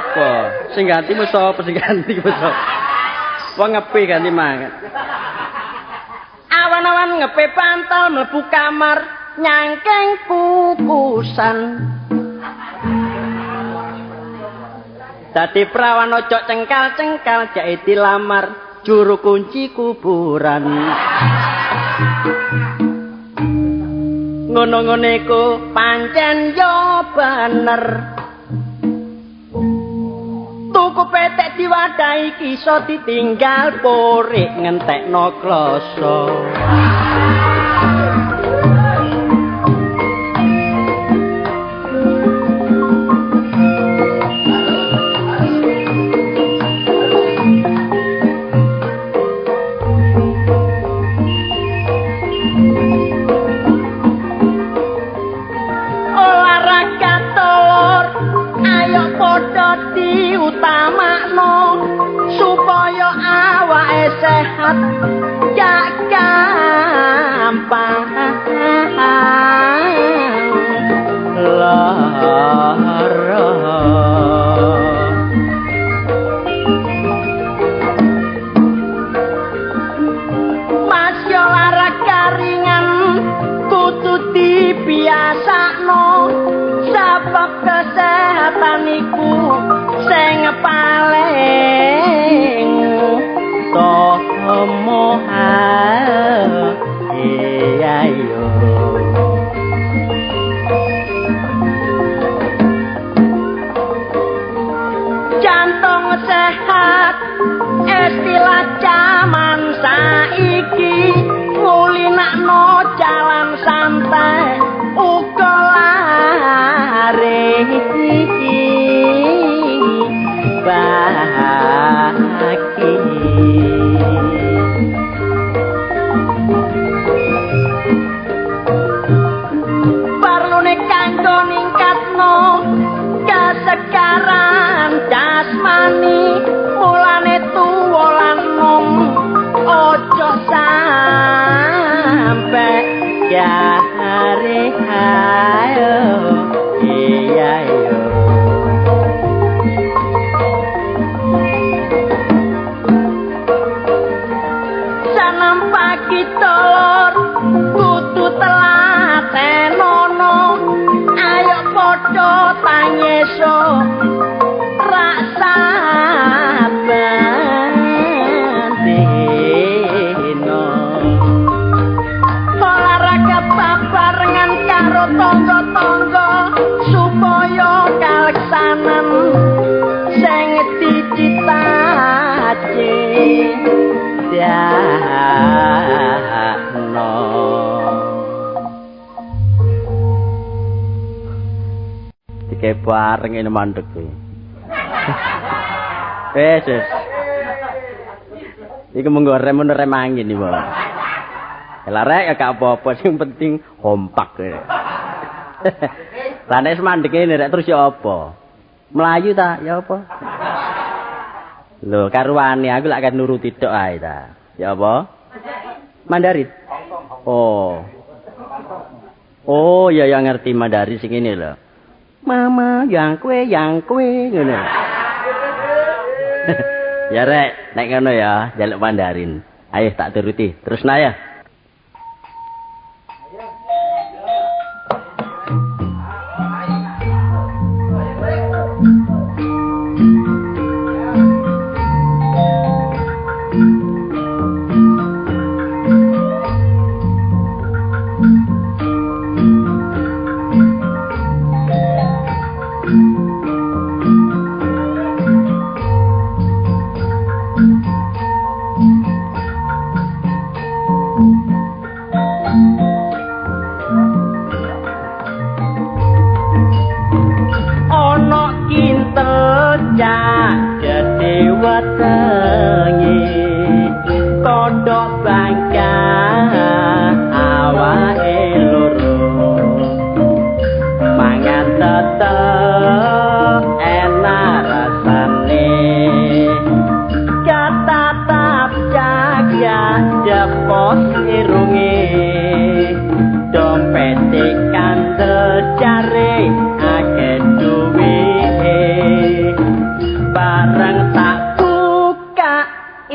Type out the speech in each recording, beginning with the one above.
apa? Sing gantimu sapa sing gantimu sapa? Wong ngepi ganti mangan. Awan-awan ngepe pantal mlebu kamar nyangkeng kukusan. Dadi prawan ojo cengkal-cengkal jake dilamar juru kunci kuburan. Ngono-ngone ku pancen yo bener. Tuku petek diwadahi iso ditinggal porik ngentekno kloso. Supaya awake sehat gak gampang lara. Masya lara karingan kudu dibiasakno sebab kesehatan iku sing paling tomohal iya yo. Jantung sehat istilah zaman saiki ngulinakno jalan santai uga lare baki. Perlune kanggo ningkatno kesegaran jasmani mulane tuwa lan nom ojo sampe jare ayo iya yo. Tolor kudu telatenono ayo padha tanyeso rasa bandino olahraga babarengan karo tangga-tangga supaya kaleksanan sing dicitace no. Dike bareng ini mandek kuwi. Wes. Iku mung rem angin iki, Mbak. Lah rek gak apa-apa sing penting kompak. Lah nek mandek ini rek terus ya apa? Melayu ta ya apa? Lho karuane aku lak kan nuruti tok ae ta. Ya apa? Mandarin. Oh. Oh, ya yang ngerti Mandarin sing ini lho. Mama yang kue ngono. Ya rek, nek ngono ya, njaluk Mandarin. Ayo tak turuti. Terus ya.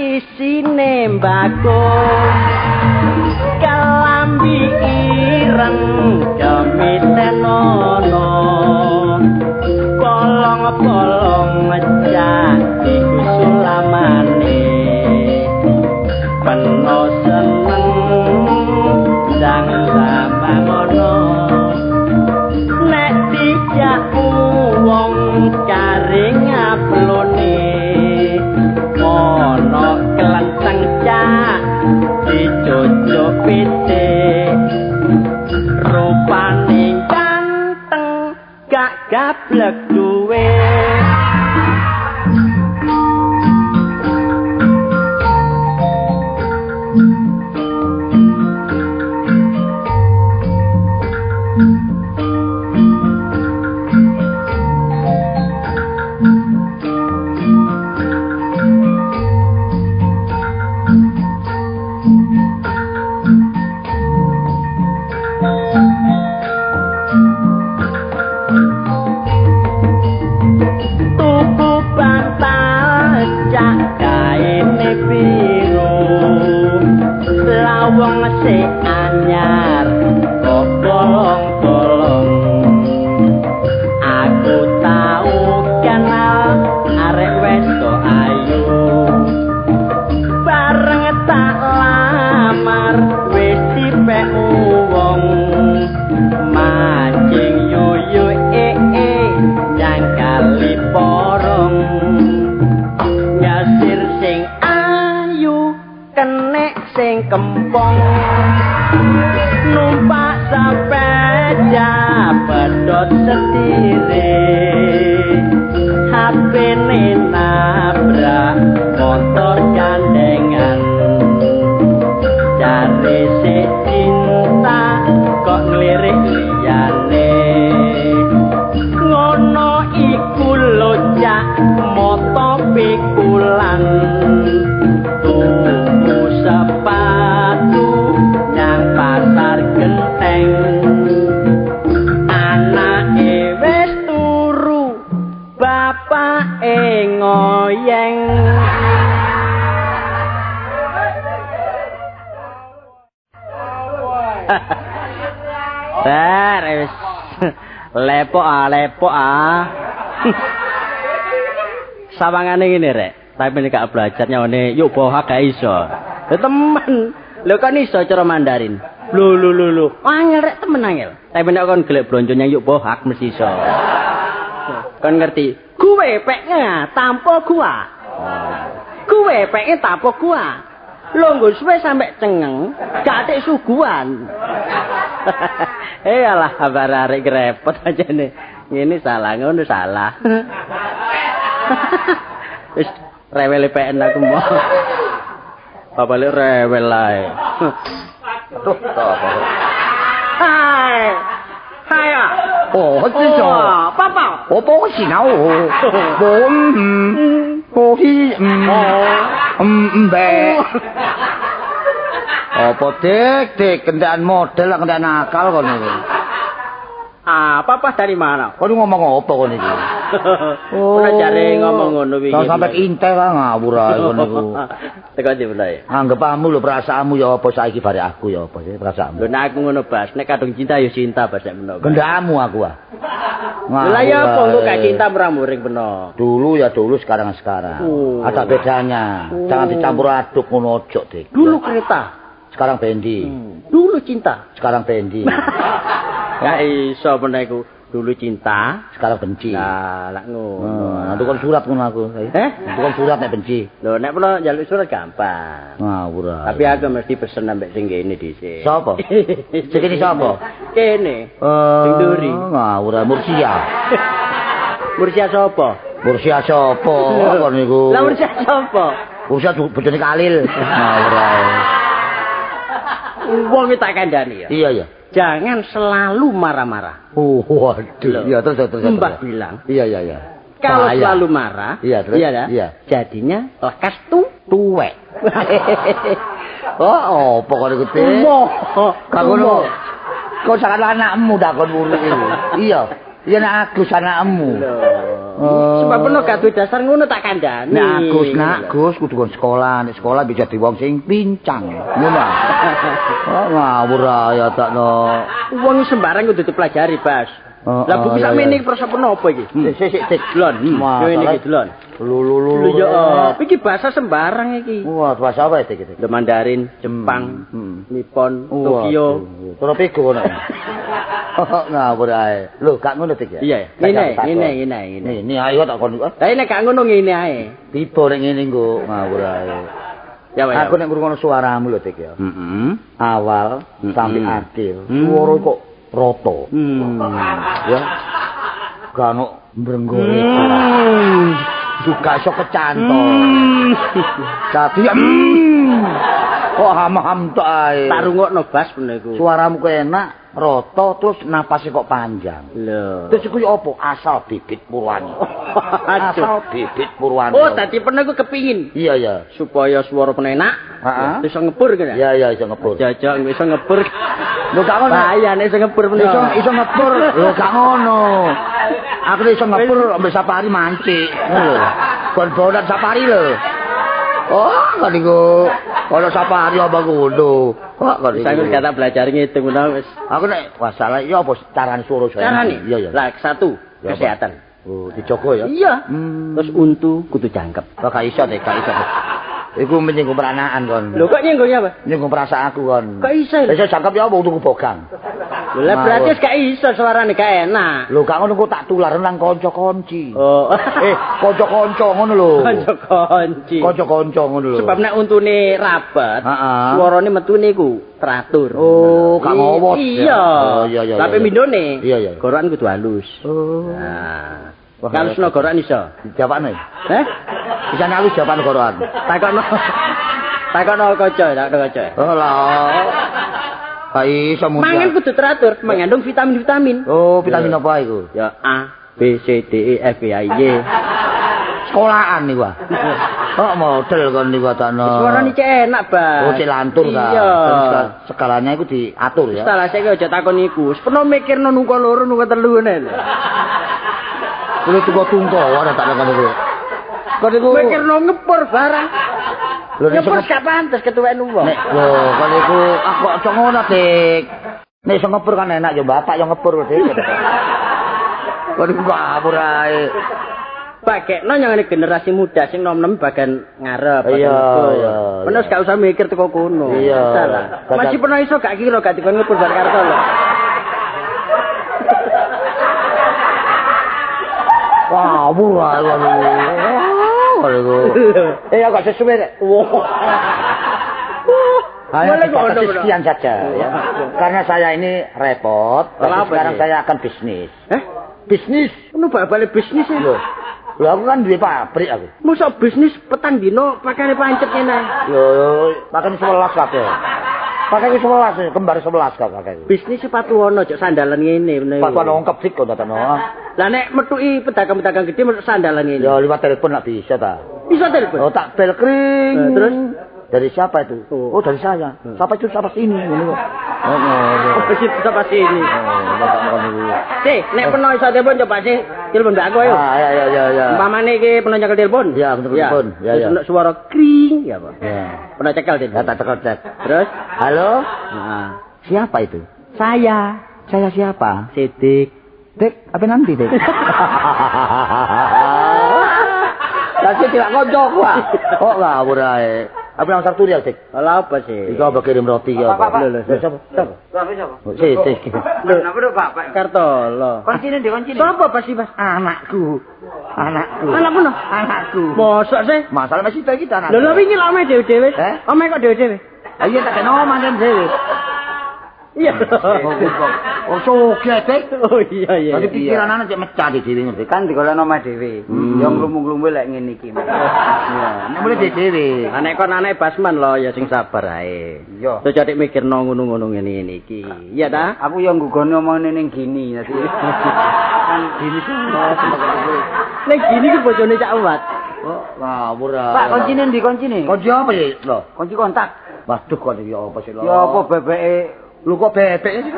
isine mbako kelambi ireng kemitenono bolong-bolong ngejak iku sulamane peno seneng sang samangono nek dijak wong caring aplone ana kelenteng cak dicocok pite rupane ganteng gak gablek duwe se anyar kok bolong-bolong aku tau kenal arek wedok ayu bareng tak lamar wis dipek wong mancing yuyu jangkali porong nyasir sing ayu kenek sing kempong numpak sepeda pedot setire HP-ne nabrak motor gandengan cari si cinta kok ngelirik liyane ngono iku lojak moto pikulan tuku sepatu yang pasar genteng anake wis turu bapake ngoyeng Wis lepok sawangane ngene rek tapi nek gak belajar nyone yuk bohak gak iso temen lho kan iso cara Mandarin lho angel rek temen angel tapi nek kon golek blonjo nyang yuk bohak mesti iso kon ngerti gue peknya tampo gua gue peknya tampo gua lho nggo suwe sampe cengeng gak atik suguhan alah kabar arek repot aja nih ngene salah ngono salah wis rewel PN aku mau apa le rewel ae tuh apa hai哦，这种，爸爸我不行啊，我be. Apa dik kendaraan model lah kendaraan nakal kon iki. Papa dari mana? Kon ngomong apa kon iki? Ora jare ngomong ngono wingi. Sampai intel lah ngawur ae kon niku. Teko ndi bener. Anggepamu lho perasaanmu ya apa saiki bare aku ya apa sih perasaanmu. Lho nek aku ngono Bas, nek kadung cinta ya cinta Bas nek menoh. Kendakmu aku ah. Lah ya apa kok gak cinta muring peno. Dulu ya dulu sekarang. Ada bedanya. Jangan dicampur aduk ngono ojo, Dik. Dulu kereta, sekarang bendi. Dulu cinta, sekarang bendi. Ya iso peno dulu cinta, sekarang benci. Lah lak ngono. Tukang surat ngono aku. Tukang surat nek benci. Lho nek peno njaluk surat gampang. Ngawur. Tapi aku mesti pesen ambek sing kene dhisik. Sapa? Sing kene sapa? Kene. Sing duri. Ngawur Mursia. Mursia sapa? Mursia sapa? Apa niku? Lah Mursia sapa? Mursia bojone Kalil. Ngawur ae. Wong iki tak kandhani ya. Iya. Jangan selalu marah-marah. Waduh. Iya terus. Mbah bilang. Iya. Kalau selalu marah, iya, terus? Iya. Jadinya lekas tuwek. Oh, pokoknya gede. Kamu kau sangat anakmu dah kau dulu ini. Iya, nak aku anakmu. Sebab peno gak duwe dasar ngono tak kandhani. Nak Gus kudu kon sekolah, nek sekolah bisa di wong sing pincang. Ngono. Oh, ngawur ya takno. Wong sembarang kudu dipelajari, Bas. Lah buku sakmene iki prasa penapa iki? Sik Delon. Yo ini iki delon. Lulu. Yo, iki bahasa sembarang iki. Wah, bahasa apa iki? Lho Mandarin, Jepang, Nippon, Tokyo. Terus pigo ngono. Ngawur ae. Lho, gak ngono tik ya? Iya, ngene. Ini ayo tak kon. Lah nek gak ngono ngene ae. Tiba nek ngene nggo ngawur ae. Ya wae. Aku nek ngrungokno suaramu lho tik ya. Awal sampai akhir. Suara kok rata. Ya. Gak ono mbrenggore. Juga iso kecantol. Dadi kok ham-ham tok ae. Tak rungokno Bas bener iku. Suaramu kok enak, rata terus napasnya kok panjang. Lho. Terus iku apa? Asal bibit Purwani. Asal bibit Purwani. Oh, dadi pernah iku kepingin. Iya. Supaya suara penenak. Heeh. Iso ngepur kan ya? Iya, iso ngepur. Jajak iso ngepur. Lho gak ngono. Bahaya nek iso ngepur bener. Iso ngepur. Lho gak ngono. Aku iso ngepur ambek safari mancik. Lho. Kon bonan safari lho. Oh, kan iku. Kalau safari apa ngono. Kok kan Saya wis kata belajar ngitung ngono wis. Aku nek masalah iya apa carane suara saya. Carane? Iya. Lah satu, kesehatan. Oh, dijogo ya. Iya. Terus untu kudu jangkep. Kok gak iso deh, gak iso. Iku menyinggung peranaan kon. Lho kok nyenggongnya apa? Nyinggung perasaanku kon. Kok iso? Iso jangkep ya apa tuku bogang. Lah berarti gak iso suarane gak enak. Lho gak ngono kok tak tular nang kanca-kanci. Oh. Kanca-kanca ngono lho. Kanca-kanci. Kanca-kanca ngono lho. Sebab nek untune rapat, suarane metune iku teratur. Oh, gak ngowot. Iya. Oh, iya. Tapi mindone. Iya. Gorokan kudu halus. Oh. Nah. Kalau seno gorokan iso. Jawabane. Bisa halus jawaban gorokan. Takokno kaca. Oh lah. Gak iso mung. Mangan kudu teratur, mengandung vitamin-vitamin. Oh, vitamin apa iku? Ya A, B, C, D, E, F, G, H, I, J. Sekolahan niku. Kok model kon niku takno. Suarane cek enak, Bang. Oh, cek lantur ta. Iya. Skalanya iku diatur ya. Salah saiki aja takon iku. Wis peno mikirno nungko loro nungko telu ngene. Kulo tuku tungko ora tak takon iku. Kok niku mikirno ngepur barang. Lho nek ngepur gak pantes ketuwek wong. Nek lho kon niku aku aja ngono, Dik. Nek iso ngepur kan enak ya bapak yo ngepur kok, Dik. Kok niku ngawur ae. Pakekno nyangane generasi muda sing nom-nom bagian ngarep. Iya. Penes gak usah mikir teko kono. Iya. Salah. Masih pernah iso gak kira gak dikon ngepur bar karto lho. Wah, murah waduh. Agak sesuai deh. Hanya kita sekian saja ya. Karena saya ini repot. Sekarang saya akan bisnis. Bisnis? Lu balik bisnis ya? Loh, aku kan duwe pabrik aku. Masa bisnis petang dino pakane pancet ngene. Yo, pakane 11 kabeh. Pakane 11, kembar 11 kabeh. Bisnis sepatu ono cok sandalan ngene bener. Sepatu ono kepik kok datano. Lah nek metuki pedagang-pedagang gede mesuk sandalan ngene. Ya liwat telepon lak bisa ta. Bisa telepon. Oh, tak bel kring. Terus dari siapa itu? Oh, dari saya. Siapa itu siapa sini ngene kok. Oh, siapa sini? Bapak ngono niku. Nek peno iso telepon coba sih telepon mbak aku ayo. Ya. Umpamane iki peno nyekel telepon. Ya, telepon. Ya. Terus suara kring ya, Pak. Ya. Peno cekel telepon. Tak cekel. Terus, halo? Nah, siapa itu? saya. Saya siapa? Sidik. Dik, apa nanti, Dik? Kasih tidak ngojok, Pak. Kok ngawur ae. Apa yang Sabtu ya, Dik? Lah apa sih? Iku apa kirim roti ya, Pak? Siapa? Siapa? Sidik. Kenapa do Bapak? Kartolo. Kuncine di kuncine. Sopo pasti, Mas? Anakku. Anakmu no? Anakku. Mosok sih? Masalah masih kita anak. Lho wingi lak ome dhewe-dhewe. Ome kok dhewe-dhewe? Iya tak kena mangan dhewe. Iya. Oh, sugih, Dik. Oh iya. Tapi pikiran anak cek mecah di dhewe ngerti. Kan digolekno omah dhewe. Yo nglumu-nglumu lek ngene iki. Iya, nek mulai dhewe. Nek kon anake Basman lho ya sing sabar ae. Iya. Aja dik mikirno ngono-ngono ngene iki. Iya ta? Aku yo nggugoni omongane ning gini dadi. Kan gini semua Nek gini ku bojone Cak Uwat. Oh, ngawur ae. Pak kuncine ndi kuncine? Kunci apa ya? Lho, Kunci kontak. waduh kok iki apa sih lho? Ya apa bebeke Lu kok bebek sih?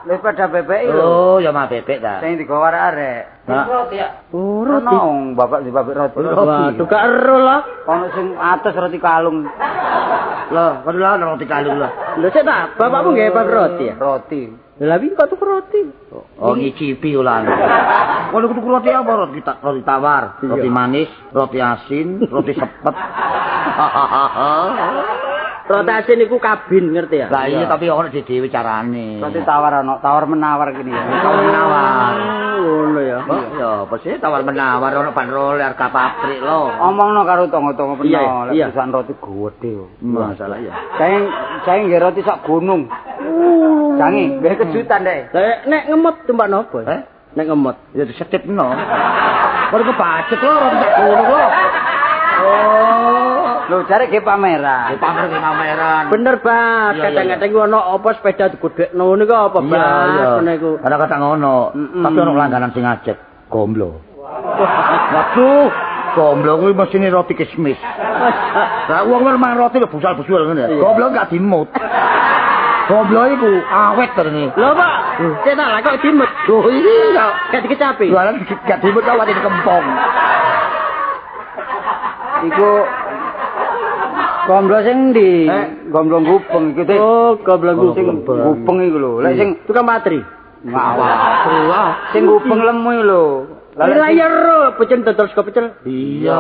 Wis pada bebek lho. Oh, ya mah bebek ta. Sing digawa arek. Roti ya. Oh, roti. Nong, bapak di pabrik roti. Waduh, gak ero lah. Ono sing atas roti kalung. Lah, kok lha roti kalung lah. Lho sik ta, bapakmu nggih pabrik roti ya? Roti. Lah wingi kok tuku roti. Oh, ngicipi ulah. Kalau tuku roti apa? Roti tawar, roti manis, roti asin, roti sepet. Roti asin iku kabin ngerti ya? Lah iya tapi ono dhewe carane. Roti tawar ono, tawar menawar gini ya. Tawar menawar. Ngono ya. Ya, apa sih tawar menawar ono bandrol harga pabrik lo. Omongno karo tangga-tangga peno, lek iya. perusahaan roti gede. Masalah ya. Saya nggih roti sak gunung. Sangi, nggih kejutan deh. Nek ngemot tempat nopo? Nek ngemot. Ya disetipno. Baru kebacet lo roti sak gunung lo. Oh, Lho jare ge pameran. pamer ke pameran. Bener, Bas. Iya, Kadang-kadang iku ono apa sepeda digedhekno niku apa, Bas? Iya. Ngono iku. Kadang-kadang ngono. Tapi ono langganan sing ngajak gomblo. Waduh, gomblo kuwi mesine roti kismis. Lah wong mangan roti lho busal-busul ngene ya. Gomblo gak dimut. Gomblo iku awet terene. Lho, Pak. Cek tak lah kok dimut. Loh iki kok Gak dikecapi. jualan gak dimut kok wati kempong. Iku gomblo sing ndi? Gomblo gupeng iku teh. Oh, goblok Sing gupeng iku lho. Lek sing tukang matri. ngawak. Sing gupeng lemu iku lho. Lah ya ro, pecel terus kok pecel. Iya,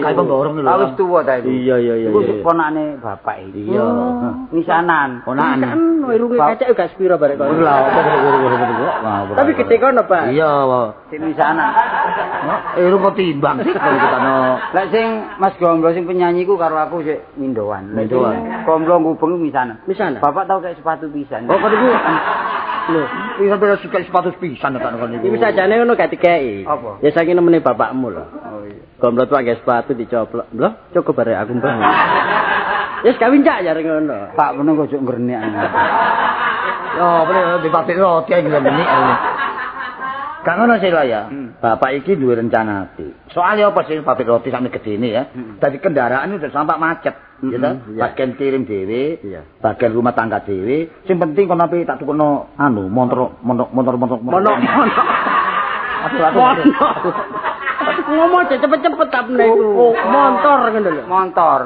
kayak pemborong lho. Wis tuwa ta iku. Iya. Iku ponakane bapak iki. Iya. Nisanan. Ponakan. Kan irunge kacek gak sepiro barek kok. Lah, apa Tapi gede kono, Pak. Iya, Sing nisanan. lu kok timbang sih kalau kita no. Lek sing Mas Gomblo sing penyanyi ku karo aku sik mindoan. Mindoan. Gomblo gupeng misanan. Misanan? Bapak tau kayak sepatu pisan. Oh, kok iku Lho, iya sampe suka sepatu pisan tak kon iki iku. sajane ngono gak dikeki. Apa? Ya saking nemene bapakmu lho. Oh iya. Gomblo tuh pakai sepatu dicoplok. Lho, cukup bare aku mbah. Wis kawin cak jare ngono. Pak meneng kok ngrenek. Yo, bener di pabrik roti iki ngene. Kang ngono sih lah ya. Bapak iki duwe rencana ati. Soalnya apa sih pabrik roti sampe gedene ya. Dadi kendaraan udah sampai macet, gitu. Bagian kirim dhewe, bagian rumah tangga dhewe. Sing penting kon ape tak tukono anu, motor. Ngomong cepet-cepet tak niku. Montor ngono lho.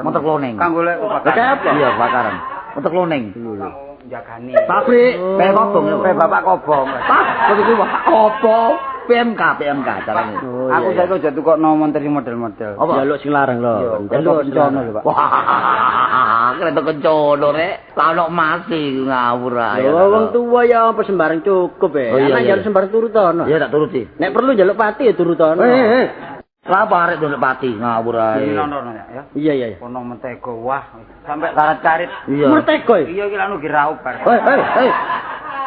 Motor kloning. Kanggo lek Kayak apa? Iya, bakaran. Motor kloning. jagani. Pabrik, kayak kobong. Kayak bapak kobong. Kok iku apa? PMK carane. Aku saiki aja tukokno menteri model-model. Apa? Jaluk sing larang lho. Jaluk kencono lho, Pak. Wah, kereta kencono rek. Lah ono masih ngawur ae. Wong tuwa ya apa sembarang cukup ya. Anak jaluk sembarang turutono. Iya tak turuti. Nek perlu jaluk pati ya turutono. Lah apa arek ndolek pati ngawur ae. Nonton ya. Iya. Ono mentego wah sampai karet-karit. Mertego. Iya iki lanu giraup bar. Hei.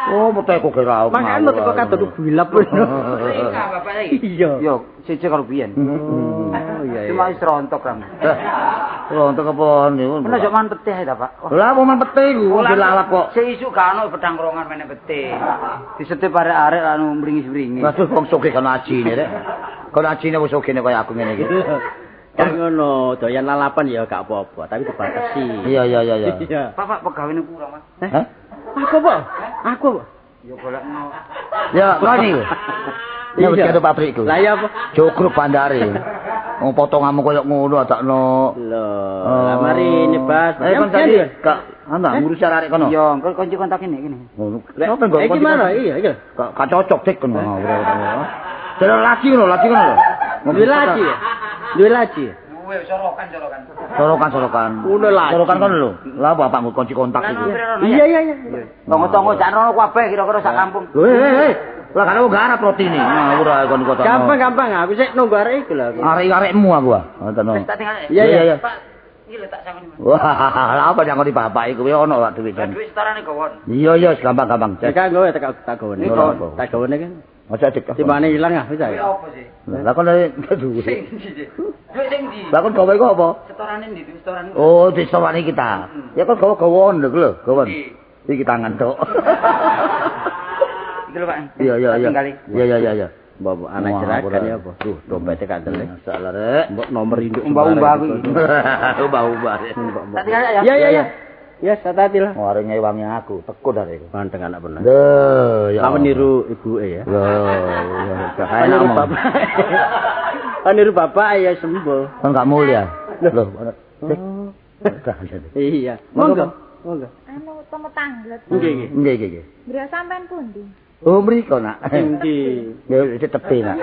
Oh, meteko geraup. Makane meteko kadon bilap. Enggak bapak iki. Iya. Yo, siji karo biyen. Oh iya. Cuma wis rontok kan. Rontok apa niku? Menawa man petih ta, Pak. Lah apa man pete iku dilalap kok. Sing isuk gak ono pedang krongan meneh petih. Disetep arek-arek anu mringis-mringis. Waduh wong sugih kan ajine rek. Kon ajine wis sugih kaya aku ngene iki. Kan ngono, doyan lalapan ya gak apa-apa, tapi dibatasi. Iya. Bapak pegawene kurang, Mas. Hah? Aku apa? Ya golekno. Ya, kan iki. Ya wis karo pabrik iku. Lah ya apa? Jogruk bandare. Wong potonganmu koyo ngono adakno. Loh, lah mari nyebas. Kon tadi Kak, ana ngurus arek kono. Yo, engko kunci kontak ini gini. Sopo nggo Iki mana? Iya. Gak cocok dik kono. Terus lagi ngono lho. Duwe laci ya? Duwe laci. Duwe sorokan. Sorokan. Ngono laci. Sorokan kono lho. Lah apa nggo kunci kontak iku. Iya. Tonggo-tonggo jan rono kabeh kira-kira sak kampung. Hei. Lah kan aku garap rotine. Ngawur ae kon kota. Gampang. Aku sik nunggu arek iku lho. Arek-arekmu aku ah. Ngono. Tak tinggal. Iya. Pak, iki lho tak sampeyan. Wah, lah apa nyangoni bapak iku ya ono wak duit jan. Duit setarane gawon. Iya, gampang. Cek gawe tak gawe. Tak gawe kan. Aja dik. Timbane ilang ah bisa ya. Apa sih? Lah kon duit. Sing ndi? Duit sing ndi? Lah kon gawe iku apa? Setorane ndi? Setoran. Oh, disorane kita. Ya kon gawon lho, gawon. Iki tangan tok. Iki lho, Pak. Iya. Iya. Mbok anak jerakan ya apa? Duh, dompete gak delek. Masalah rek. Mbok nomor induk Mbak-mbak iki. Mbak. Tak tinggal ya. Iya. Ya, hati lah. Mari ngewangi aku, tekun dari iku. Manteng anak bener. Lho, ya. Kamu niru ibuke ya. Lho, Kan niru bapak. Kan niru bapak ya sembuh. Kan gak mulia. Lho, iya. Monggo. Monggo. Anu temu tanglet. Nggih, Nggih. Bro sampean pundi? Oh, mriko nak. Nggih. Ya tepi nak.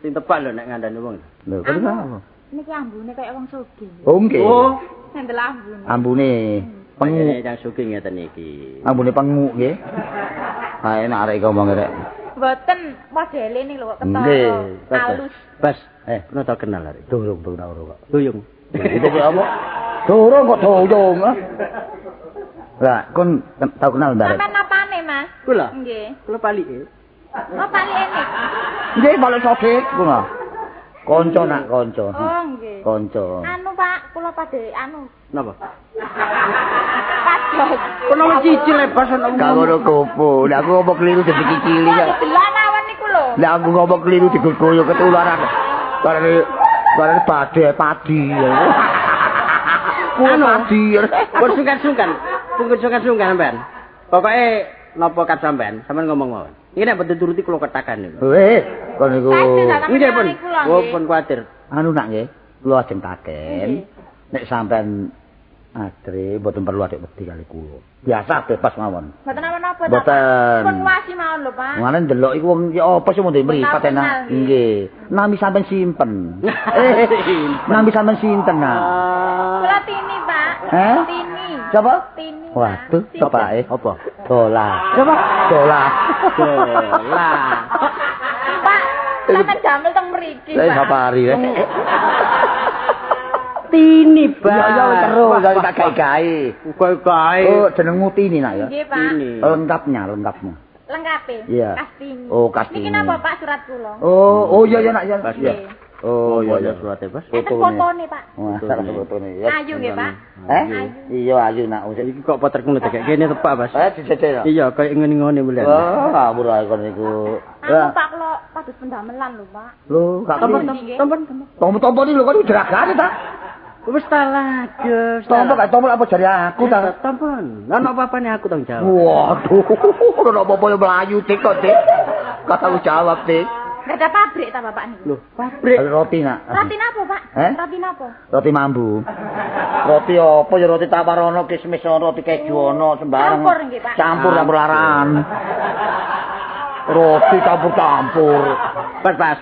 Sing tepak lho nek ngandani wong. Lho, kenapa? Niki ambune kaya wong sugih. Oh, nggih. Oh, Ngendel ambune. Ambune pengu. yang sugih ngeten iki. Ambune pengu nggih. Ha enak arek ngomong rek. Mboten modele ning lho kok Nggih, ketara. Halus. Bas, pernah tau kenal arek. Durung kok. Duyung. Itu apa? Durung kok duyung. Lah, kon tau kenal Mbak? Sampean apane, Mas? Kula. Nggih. Kula palike. Oh, palike nek. Nggih, balik sodik kuna. Kanca nak kanca. Oh, nggih. Kanca. Anu, Pak, kula padhe anu. Napa? Padhot. Kono cicil bas ana Gak ngono kopo. Lah aku ngomong keliru dadi cicili ya. Delok awan niku lho. Lah aku ngomong keliru digoyo ketularan. Bareng padi. Anu, padi. pun sungkan-sungkan. Pun sungkan-sungkan sampean. Pokoke napa kat sampean ngomong mawon. Iki nek mboten turuti kula ketakan niku. Kon niku. Nggih pun. Oh, pun kuwatir. Anu nak nggih, kula ajeng taken. Nek sampean adre mboten perlu adek wedi kali kula. Biasa bebas mawon. Mboten apa-apa. Mboten. Pun wasi mawon lho, Pak. Ngene ndelok iku wong ya apa sih mung mripat enak. Nggih. Nami sampean simpen. Nami sampean sinten nak? Kula Tini, Pak. Tini. Siapa? Tini. Waduh, tepake Apa? dolar. Siapa? Dolar. Pak, sampean jamel teng mriki, Saya Pak. sapari. Tini, Pak. Ya terus tak gawe-gawe. Gawe-gawe. Oh, jenengmu Tini nak ya? Nggih, Pak. Tini. Lengkapnya. Lengkape. Iya. Kastini. Oh, Kastini. Niki napa, Pak, surat kula? Oh iya nak ya. Pas Iya. ya. Oh iya. Suratnya, Bas. Enten fotone, Pak. Wah, salah fotone ya. Ayu nggih, Pak. Iya ayu nak. Iki kok potret ngono kayak kene tepak, Bas. Dicecek ya. Iya, kayak ngene-ngene mulai. Wah, ngawur ae kon niku. Anu, Pak, kula padus pendamelan lho, Pak. Lho, gak tompo iki lho kon jeragane ta? Wis ta lah, Gus. Tompo gak tompo apa jari aku ta? Tampon. Lah ono apa-apane aku tanggung jawab. Waduh, ora apa-apa yo mlayu tik kok, Dik. Kata jawab, Dik. Gak ada pabrik ta, Bapak niku? Loh, pabrik. Roti nak. Roti napa, Pak? Roti napa? Roti mambu. Roti apa ya roti tawar ono, kismis ono, roti keju ono, sembarang. Campur nggih, Pak. Campur laran. Roti campur-campur. Bas.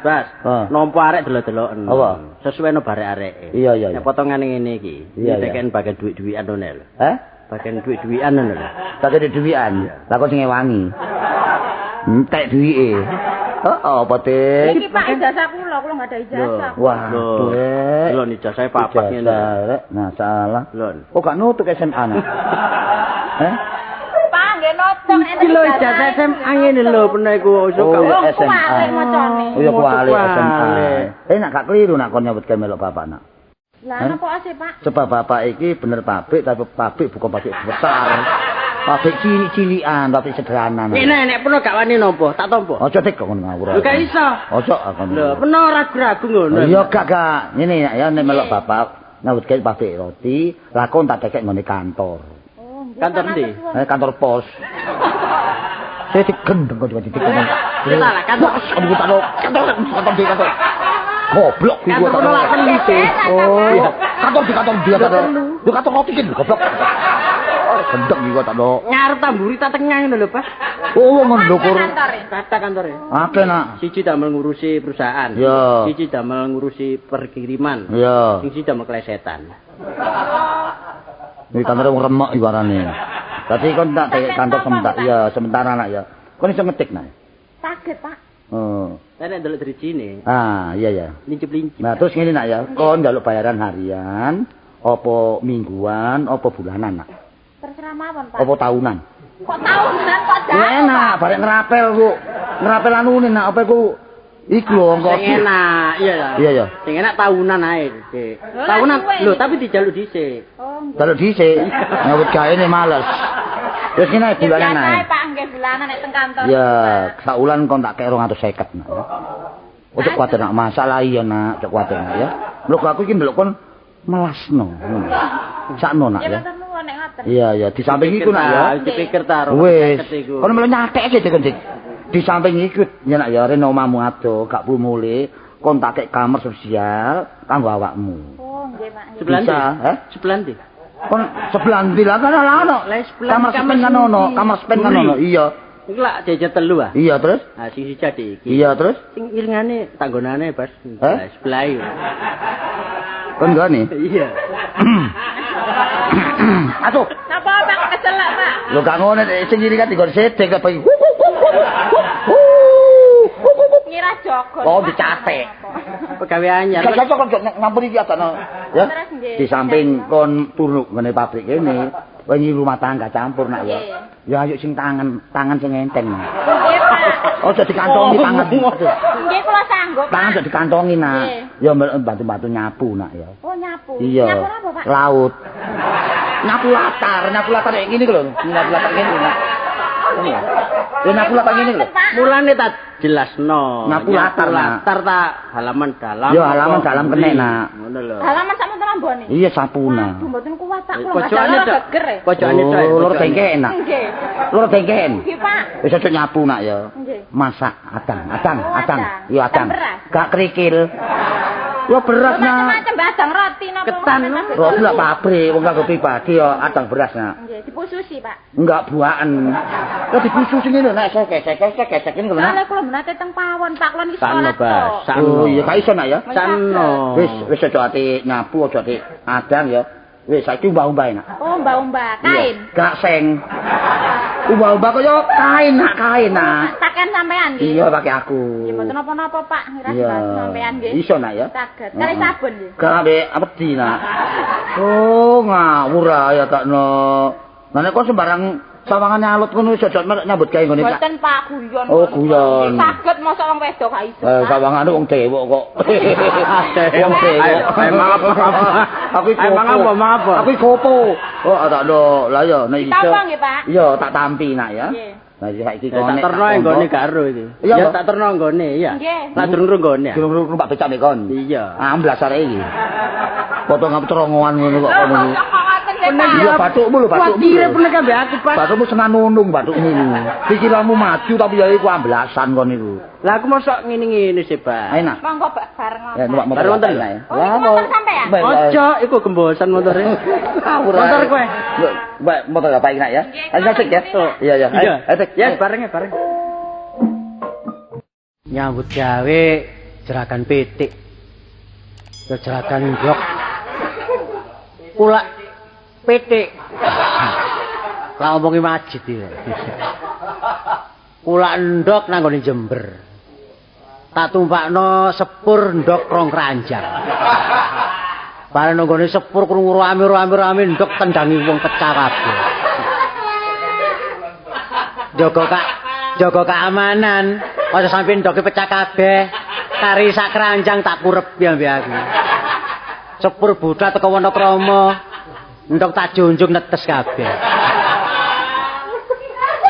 Nompo arek delok-deloken. Apa? Sesuai no barek-areke. Iya. Nek potongane ngene iki, Iya. tekan bagian duit-duitan ngono lho. Bagian duit-duitan ngono lho. Tak ada duwian. Lah kok sing ngewangi. Entek duwike. Apa Dik? Iki Pak ijazah kula enggak ada ijazah. Wah, Lho ijazah papat ngene. Nah, salah. Lho. Oh, gak nutuk SMA nak. Pak nggih notong Iki lho ijazah SMA ngene lho pernah iku iso Oh, kok. SMA. macane. Oh, ya kuali SMA. Kuali. Nak gak keliru nak kon nyebut melok bapak nak. Lah napa asih, Pak? Sebab bapak iki bener pabrik tapi pabrik bukan pabrik besar. Pabrik cilik-cilikan, pabrik sederhana. Nek pernah gak wani nopo, tak tompo. Ojo tek kok ngawur. Lho gak iso. Ojo akon. Lho, pernah ragu-ragu ngono. Iya gak. Ngene ya nek melok bapak nyebut pabrik roti, lakon tak dekek ngene kantor. Oh, nggih. Kantor ndi? Kantor pos. Saya digendeng kok digendeng. Kita lah kantor. Kamu tak lo kantor. Goblok kuwi gua tak. Kantor iki. Oh, kantor dia tak. Yo kantor roti ki goblok. Gendeng iki gua tak lo. Ngarep tamburi tak tengah ngono lho, Pak. Oh, ngendokur. Kata kantore. Akeh nak. Siji damel ngurusi perusahaan. Iya. Siji damel ngurusi perkiriman. Iya. Siji damel klesetan. Ini kantor wong remek ibarane. Dadi kon tak kantor sementara nak ya. Kon iso ngetik nak. Saged, Pak. Oh. Nek ndelok drijine, Iya. lincip-lincip. Nah, terus ngene nak ya, kon njaluk bayaran harian, apa mingguan, apa bulanan nak? Terserah mawon, Pak. Apa tahunan? Kok tahunan kok Ya jauh? enak, barek ngerapel ku. Ngerapel anune nak apa ku? Iku lho engko. Sing enak, iya ya. Iya ya. Sing enak tahunan ae, Dik. Tahunan lho, tapi dijaluk dhisik. Oh, Kalau dhisik, nyawut gaene males. Terus ngene bulanan biasa ae. ae, Pak, nggih bulanan nek teng kantor. Ya, saulan kon tak kek 250 nak. Ojo kuwatir nak masalah iya nak, ojo kuwatir nak ya. Lho aku iki ndelok kon melasno ngono. Sakno nak Ya ya. matur nuwun nek ngoten. mboten. Iya, di samping iku nak ya. Dipikir ta Wis. Kon melu nyatek aja Dik. Di samping iku ya nak ya rene omamu ado, gak bu mulih, kon tak kek kamar sosial kanggo awakmu. Oh, nggih, Pak. Sebelah ndi? Heh? Sebelah ndi? Kon sebelah ndi lah kan ono. Kamar sepen kan ono, kamar sepen kan ono. Iya. Iku lak jajar telu ah. Iya terus? Ah sing siji iki. Iya terus? Sing iringane tanggonane Bas. Sebelah iki. Kon gane? Iya. Atuh. Napa Pak kecelak, Pak? Lho gak ngono sing iri kan digon sedek apa iki. Ngira jogon. Oh dicatek. Pegawe anyar. Gak cocok kok nyampur iki asana. Ya. Terus nggih. Di samping kon turu ngene pabrik kene, kowe rumah tangga campur nak ya. Ya ayo sing tangan sing enteng. Nggih, Pak. Ojo dikantongi tangan. Nggih, kula sanggup. Tangan ojo dikantongi nak. Ya bantu-bantu nyapu nak ya. Oh, nyapu. Iya. Nyapu apa, Pak? Laut. Nyapu latar kayak gini lho. Nyapu latar gini nak. Ini ya. Ya nyapu latar gini lho. Mulane tak jelasno. Nyapu latar ta halaman dalam. Ya halaman dalam kene nak. Ngono lho. Halaman sak trombone. Iya sapuna. Aduh, mboten kuat tak kula. Pojokane tok. Pojokane tok. Loro dengken nak. Nggih. Loro dengken. Nggih, Pak. Wis aja nyapu nak ya. Nggih. Masak adang. Iya Adang adang. beras. Gak kerikil. Ya beras nak. Macam-macam badang roti napa. Ketan. Roti lah pabrik wong kanggo pribadi ya adang beras nak. Nggih, dipususi, Pak. Enggak buaken. Ya dipususi ngene nek gesek ini Lah ngono. kula menate teng pawon, Pak. Kula iki Sanno, sekolah Bas. kok. Sanno. Oh iya gak iso nak ya. Sanno. Wis aja ati nyapu aja ati adang ya. Wis saiki umbah-umbah nak. Oh, mbak-mbak, kain. Gak seng. Umbah-umbah kaya kain nak. Taken sampean nggih. Iya pakai aku. Nggih, mboten napa-napa, Pak. Ngira Iya. sampean nggih. Iso nak ya. Saged. Kali sabun nggih. Gak ambek wedi nak. Oh ngawur ya takno. Nah nek kok sembarang sawangane alot ngono iso nyambut gawe ngene Pak. Mboten, Pak, guyon. Oh, guyon. Saged mosok wong wedok gak iso. Sawangane wong dewek kok. Wong dewek. Emang apa? Aku kopo. Oh takno. Lah ya nek iso. Tampa nggih, Pak. Iya tak tampi nak ya. Nggih. Nah saiki Ya tak terno nggone karo iki. Iya, Ya Pak. tak terno nggone ya. Nggih. Tak durung nggone ya. Durung numpak becak mek kon. Iya. Amblas arek iki. Potong cerongoan ngono kok kono iki. Khawatir nggih, Pak. Iya batukmu lho batukmu. Kira pun kabeh aku pas. Batukmu senang nunung batukmu niku. Pikiranmu maju tapi ya iku amblasan kon niku. Lah aku mosok ngene-ngene sih, Pak. Enak. Monggo bareng. Ya numpak motor Baru wonten ya. Oh, ini motor sampean? Ojo, iku gembosan motore. Ngawur. Motor kowe. Mbak motor apa iki nak ya? Ayo cek ya. Iya ya. Ayo cek. Ya, bareng. Nyambut gawe jeragan pitik. Ya jeragan blok. Kulak pitik. Lah ngomongi masjid iki. Kulak ndok nang gone Jember. Tak tumpakno sepur ndok rong kranjang. Bareng nggone sepur krungu rame ndok tendangi wong pecah kabeh. Jaga keamanan, aja sampe ndoke pecah kabeh. Kari sak keranjang tak kurep ya mbek aku. Sepur budal teko Wonokrama, ndok tak junjung netes kabeh.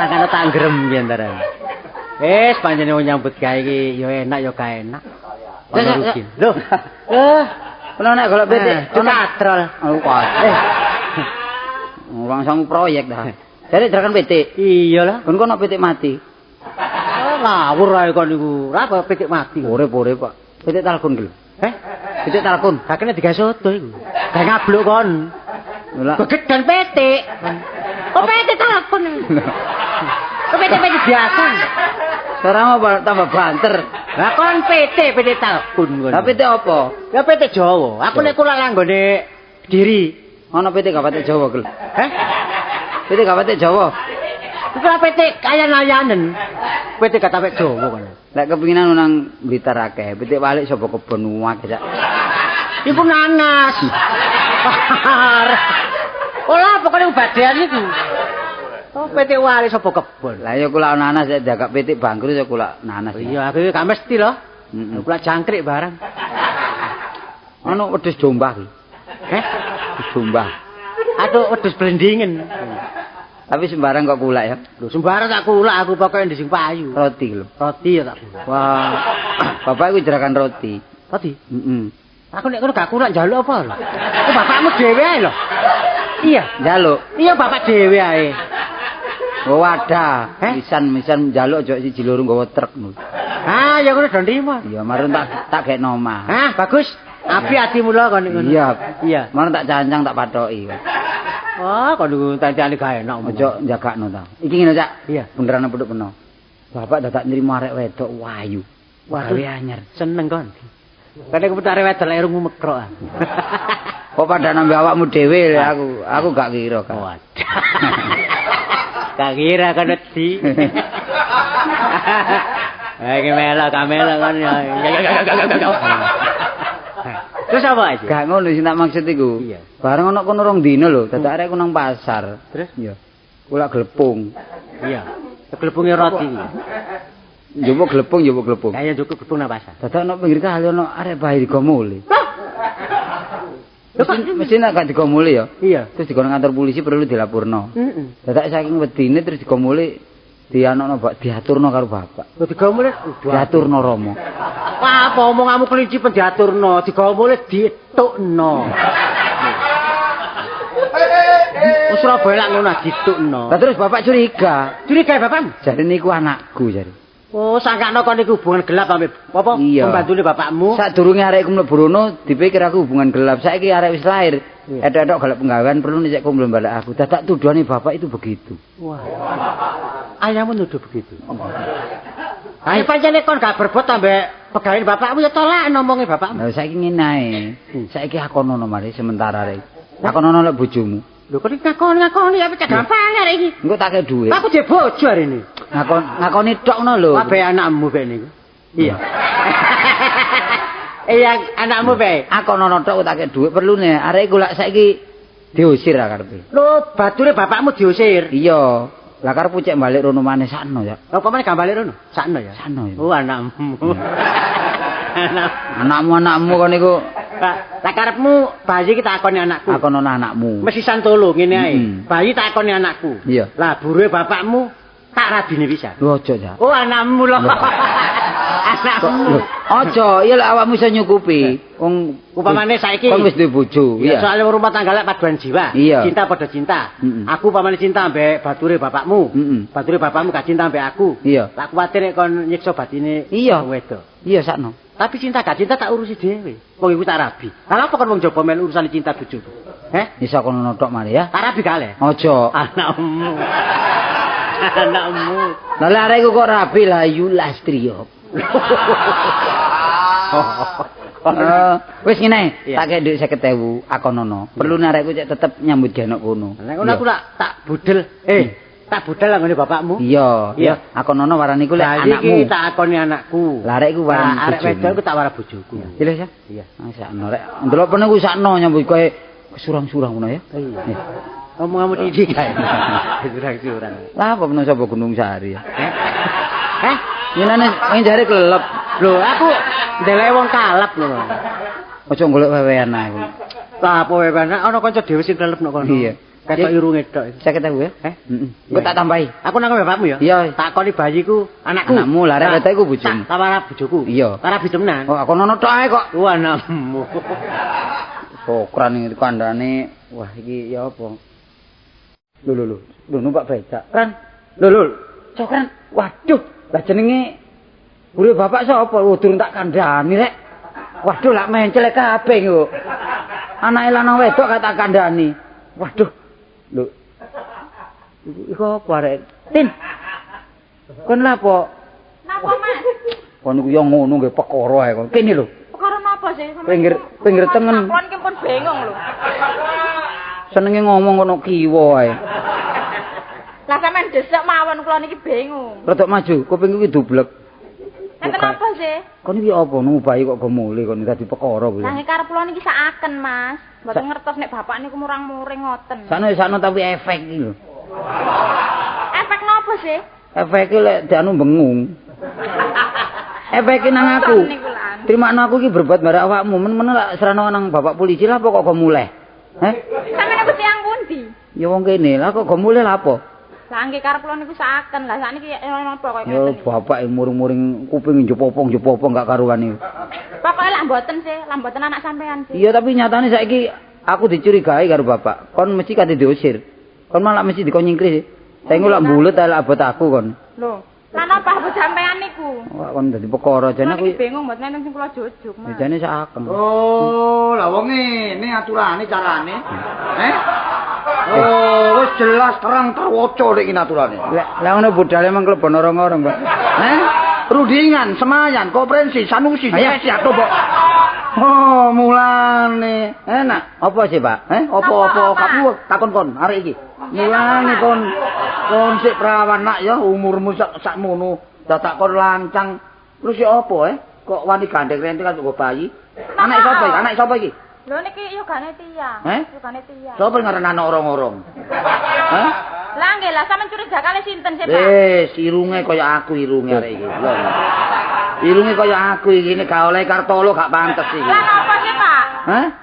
Sakane tak grem yen ntaran. Wis pancene nyambut gawe iki ya enak ya gak enak. Ono rugi. Lho. Ono nek golek pitik, ono katrol. Aku kok. Langsung proyek dah. Jadi jerakan pitik. Iyalah. Kon kono pitik mati. Ngawur ae kon niku. Ora apa pitik mati. Urip-urip Pak. Pitik talkun ki lho. Pitik talkun. Kakene digawe soto iku. Gawe ngabluk kon. Lah. Gegedan pitik. Kok pitik talkun. Kok pitik biasa. Sekarang apa tambah banter. Lah kon pitik talkun kon. Lah pitik apa? Ya pitik Jawa. Aku nek kula langgone diri. Ono pitik gak pitik Jawa ki lho. Pitik gak pitik Jawa. Iku pitik kayan-ayanen. Pitik kata pitik Jawa kon. Lek kepinginan nang Blitar akeh, pitik balik sapa kebon wae sak. Iku nanas. Olah pokoknya ubadean iku. Oh, pitik wali sapa kebon. Lah ya kula nanas nek diagak pitik bangkrut ya kula nanas. Iya, aku gak mesti loh. Kula jangkrik barang. Ono wedhus jombah ki. Jombah. Aduh, wedhus blendingen. Tapi sembarang kok kulak ya. Lho, sembarang tak kulak aku pokoknya di sing payu. Roti lho. Roti ya tak kulak. Wah. Bapak iku jerakan roti. Roti? Heeh. Aku nek kono gak kulak njaluk apa lho. Ku bapakmu dhewe ae lho. Iya, njaluk. Iya bapak dhewe ae. Oh wadah, misan njaluk aja siji loro nggawa truk. Ah, ya ngono do nrimo. Iya, marun tak gekno omah. Hah, bagus. Api atimu lho kon ngono. Iya. Iya. Marun tak cancang tak pathoki. Oh, kon niku tantane gak enak. Aja njagakno ta. Iki ngene, Cak. Iya. Beneran apa peno. Bapak dadak nrimo arek wedok wayu. Waduh, Gawe anyar. seneng kon. Kene keputare wedok lek irungmu mekrok. Kok pada nambah awakmu dhewe aku gak kira kan. Waduh. Gak kira kan wedi. Iki mela kamela kan ya. Terus apa aja? Gak ngono sing tak maksud iku. Iya. Bareng ana kono 2 dina lho, dadak arek nang pasar. Terus? Iya. Kula glepung. Iya. Glepungnya roti. Njupuk glepung. Kayak cukup glepung nang pasar. Dadak ana pinggir kali ana arek bayi digomuli. Mesti nek gak digomuli ya. Iya. Terus dikono kantor polisi perlu dilapurno. Heeh. Dadak saking wedine terus digomuli dianokno diaturno karo bapak. Digomule Diaturno Rama. Wah, apa omonganmu kelinci pendiaturno, digomule ditukno. Wis ora belak ngono ditukno. Lah terus bapak curiga. Curiga bapakmu? Jare niku anakku jare. Oh, sangkano kon niku hubungan gelap ambek apa? Iya. Pembantune bapakmu. Sadurunge arek mlebu rono dipikir aku hubungan gelap. Saiki arek wis lahir. Edok-edok golek penggawean perlu nek kumpul balik aku. Dadak tuduhane bapak itu begitu. Wah. Ayahmu nuduh begitu. Ayo pancene kon gak berbuat ambek pegawai bapakmu ya tolak ngomongnya bapakmu. Lah saiki ngene ae. Saiki akonono mari sementara rek. Akonono lek bojomu. Lho kok ngakoni apa gampang arek iki. Engko tak kei dhuwit. Aku dhe bojo hari ini. Ngakoni tok ngono lho. Kabeh anakmu bae niku. Iya. Iya, anakmu bae. Akonono tok tak kei dhuwit perlune. Arek iku lak saiki diusir karepe. Lho, bature bapakmu diusir. Iya. Lah karep cek balik rono maneh sakno ya. Apa meneh gak balik rono? Sakno ya. Sakno ya. Oh, anakmu. Anakmu kon niku Lah karepmu bayi ki takoni anakku. akonono anakmu. Mesti santolo ngene ae. Bayi takoni anakku. Iya. Lah bure bapakmu tak rabine pisan. Lho aja ya. Oh, anakmu lho. Anakmu. Aja, iya lek awakmu iso nyukupi. Wong Upamane saiki kon wis duwe bojo. Iya, soalnya rumah tangga lek paduan jiwa. Iya. Cinta pada cinta. Mm-mm. Aku pamane cinta ambek bature bapakmu. Bature bapakmu gak cinta ambek aku. Iya. Tak kuwatir nek kon nyiksa batine Iya. wong wedok. Iya sakno. Tapi cinta gak cinta tak urusi dhewe. Wong iku tak rabi. Lah apa kon wong jaba melu urusan cinta bojoku? Heh? Iso kono tok mari ya. Tak rabi gak le? Aja. Anakmu. Anakmu. Lah lek arek iku kok rabi lah yu lastrio. Wis ngene, Iya. tak kei dhuwit 50.000 akonono. Perlu arekku cek tetep nyambut gawe kono. Nek ngono aku tak budel. Tak budel nggone bapakmu. Iya, Iya. akonono warani ku lek Bayi anakmu. iki tak akoni anakku. Lah arek iku warani Arek bojomu. wedok iku tak wara bojoku. Pilih ya. Iya. Ah sakno rek. Ndelok pene ku sakno nyambut kowe surang-surang ngono ya. Iya. Ngomong-ngomong iki kae. Curang-curang. Lah apa peno sapa Gunung Sari ya. Heh? Yenane wong jare kelep. Lho, aku ndelek wong kalap lho. Aja golek wewean aku. Lah apa wae ana kanca dhewe sing kelep nek kono. Iya. Ketok irunge tok. 50.000 ya? Heeh. Engko tak tambahi. Aku nang bapakmu ya? Iya. Takoni bayiku anakku. Anakmu lah rek wedok iku bojomu. Tak wara bojoku. Iya. Ora temenan. Oh, akonono tok ae kok. Oh, anakmu. Sokran iki kandhane. Wah, iki ya apa? Lho numpak becak. Ran. Lho. Sokran. Waduh, lah jenenge bure bapak sapa? Durung tak kandhani rek. Waduh, lak mencel kabeh kok. Anake lanang wedok gak tak kandhani. Waduh. Lho. Iku apa rek? Tin. Kon lapo? Napa, Mas? Kon iku yo ngono nggih perkara ae kon. Kene lho. Perkara napa sih? Pinggir tengen. Kulon ki pun bengong lho. Senenge ngomong kono kiwa ae. Lah sampean desek mawon kula niki bingung. Rodok maju, kupingku iki dublek. Enten apa sih? Kon iki apa nunggu bayi kok gemule kon dadi perkara kuwi. Lah karep kula niki sakaken, Mas. Mboten ngertos nek bapak niku murang-muring ngoten. Sakno tapi efek iki lho. Efek napa sih? Efeke lek dianu bengung. Efeke nang aku. Niku lan. Trimakno aku iki berbuat marang awakmu, men-men lek serana nang bapak polisi lah apa kok gemuleh? Heh? Sampeyan niku tiyang pundi? Ya wong kene lah kok gemuleh lah apa? Lah nggih karep kula niku sakaken. Lah sakniki napa koyo Ya ngeten. bapak muring-muring kuping jepopong gak karuan iki. Pokoke lah mboten sih, lah mboten anak sampean sih. Iya tapi nyatane saiki aku dicurigai karo bapak. Kon mesti kate diusir. Kon malah mesti dikon nyingkris. Saya lak mbulet lak abot aku kon. Lho, lan apa abot sampean niku? Wah, kon dadi perkara jane aku. Bingung mbok nenten sing kula jujuk, Mas. Jane sak akeng. Oh, lah wong ngene aturane carane. Oh, wis jelas terang terwoco nek iki aturane. Lah ngono budal emang klebon orang-orang, Mbak. Rudingan, Semayan, Koperensi, Sanusi, Siato, Mbok. Oh, mulane enak. Apa sih, Pak? Apa-apa kamu takon kon arek iki. Mulane kon sik prawan nak ya umurmu sakmono, dadak kon lancang. Terus ya apa Kok wani gandeng rente kan kok bayi? Anak sapa iki? Anak sapa iki? Lho niki yogane tiyang. Yogane tiyang. Sapa ngaran anak orang-orang? Lah nggih lah sampean curiga kali sinten sih, Pak? Irunge kaya aku irunge arek iki. Lho. Irunge kaya aku iki nek gak oleh kartolo gak pantes iki. Lah napa sih, Pak?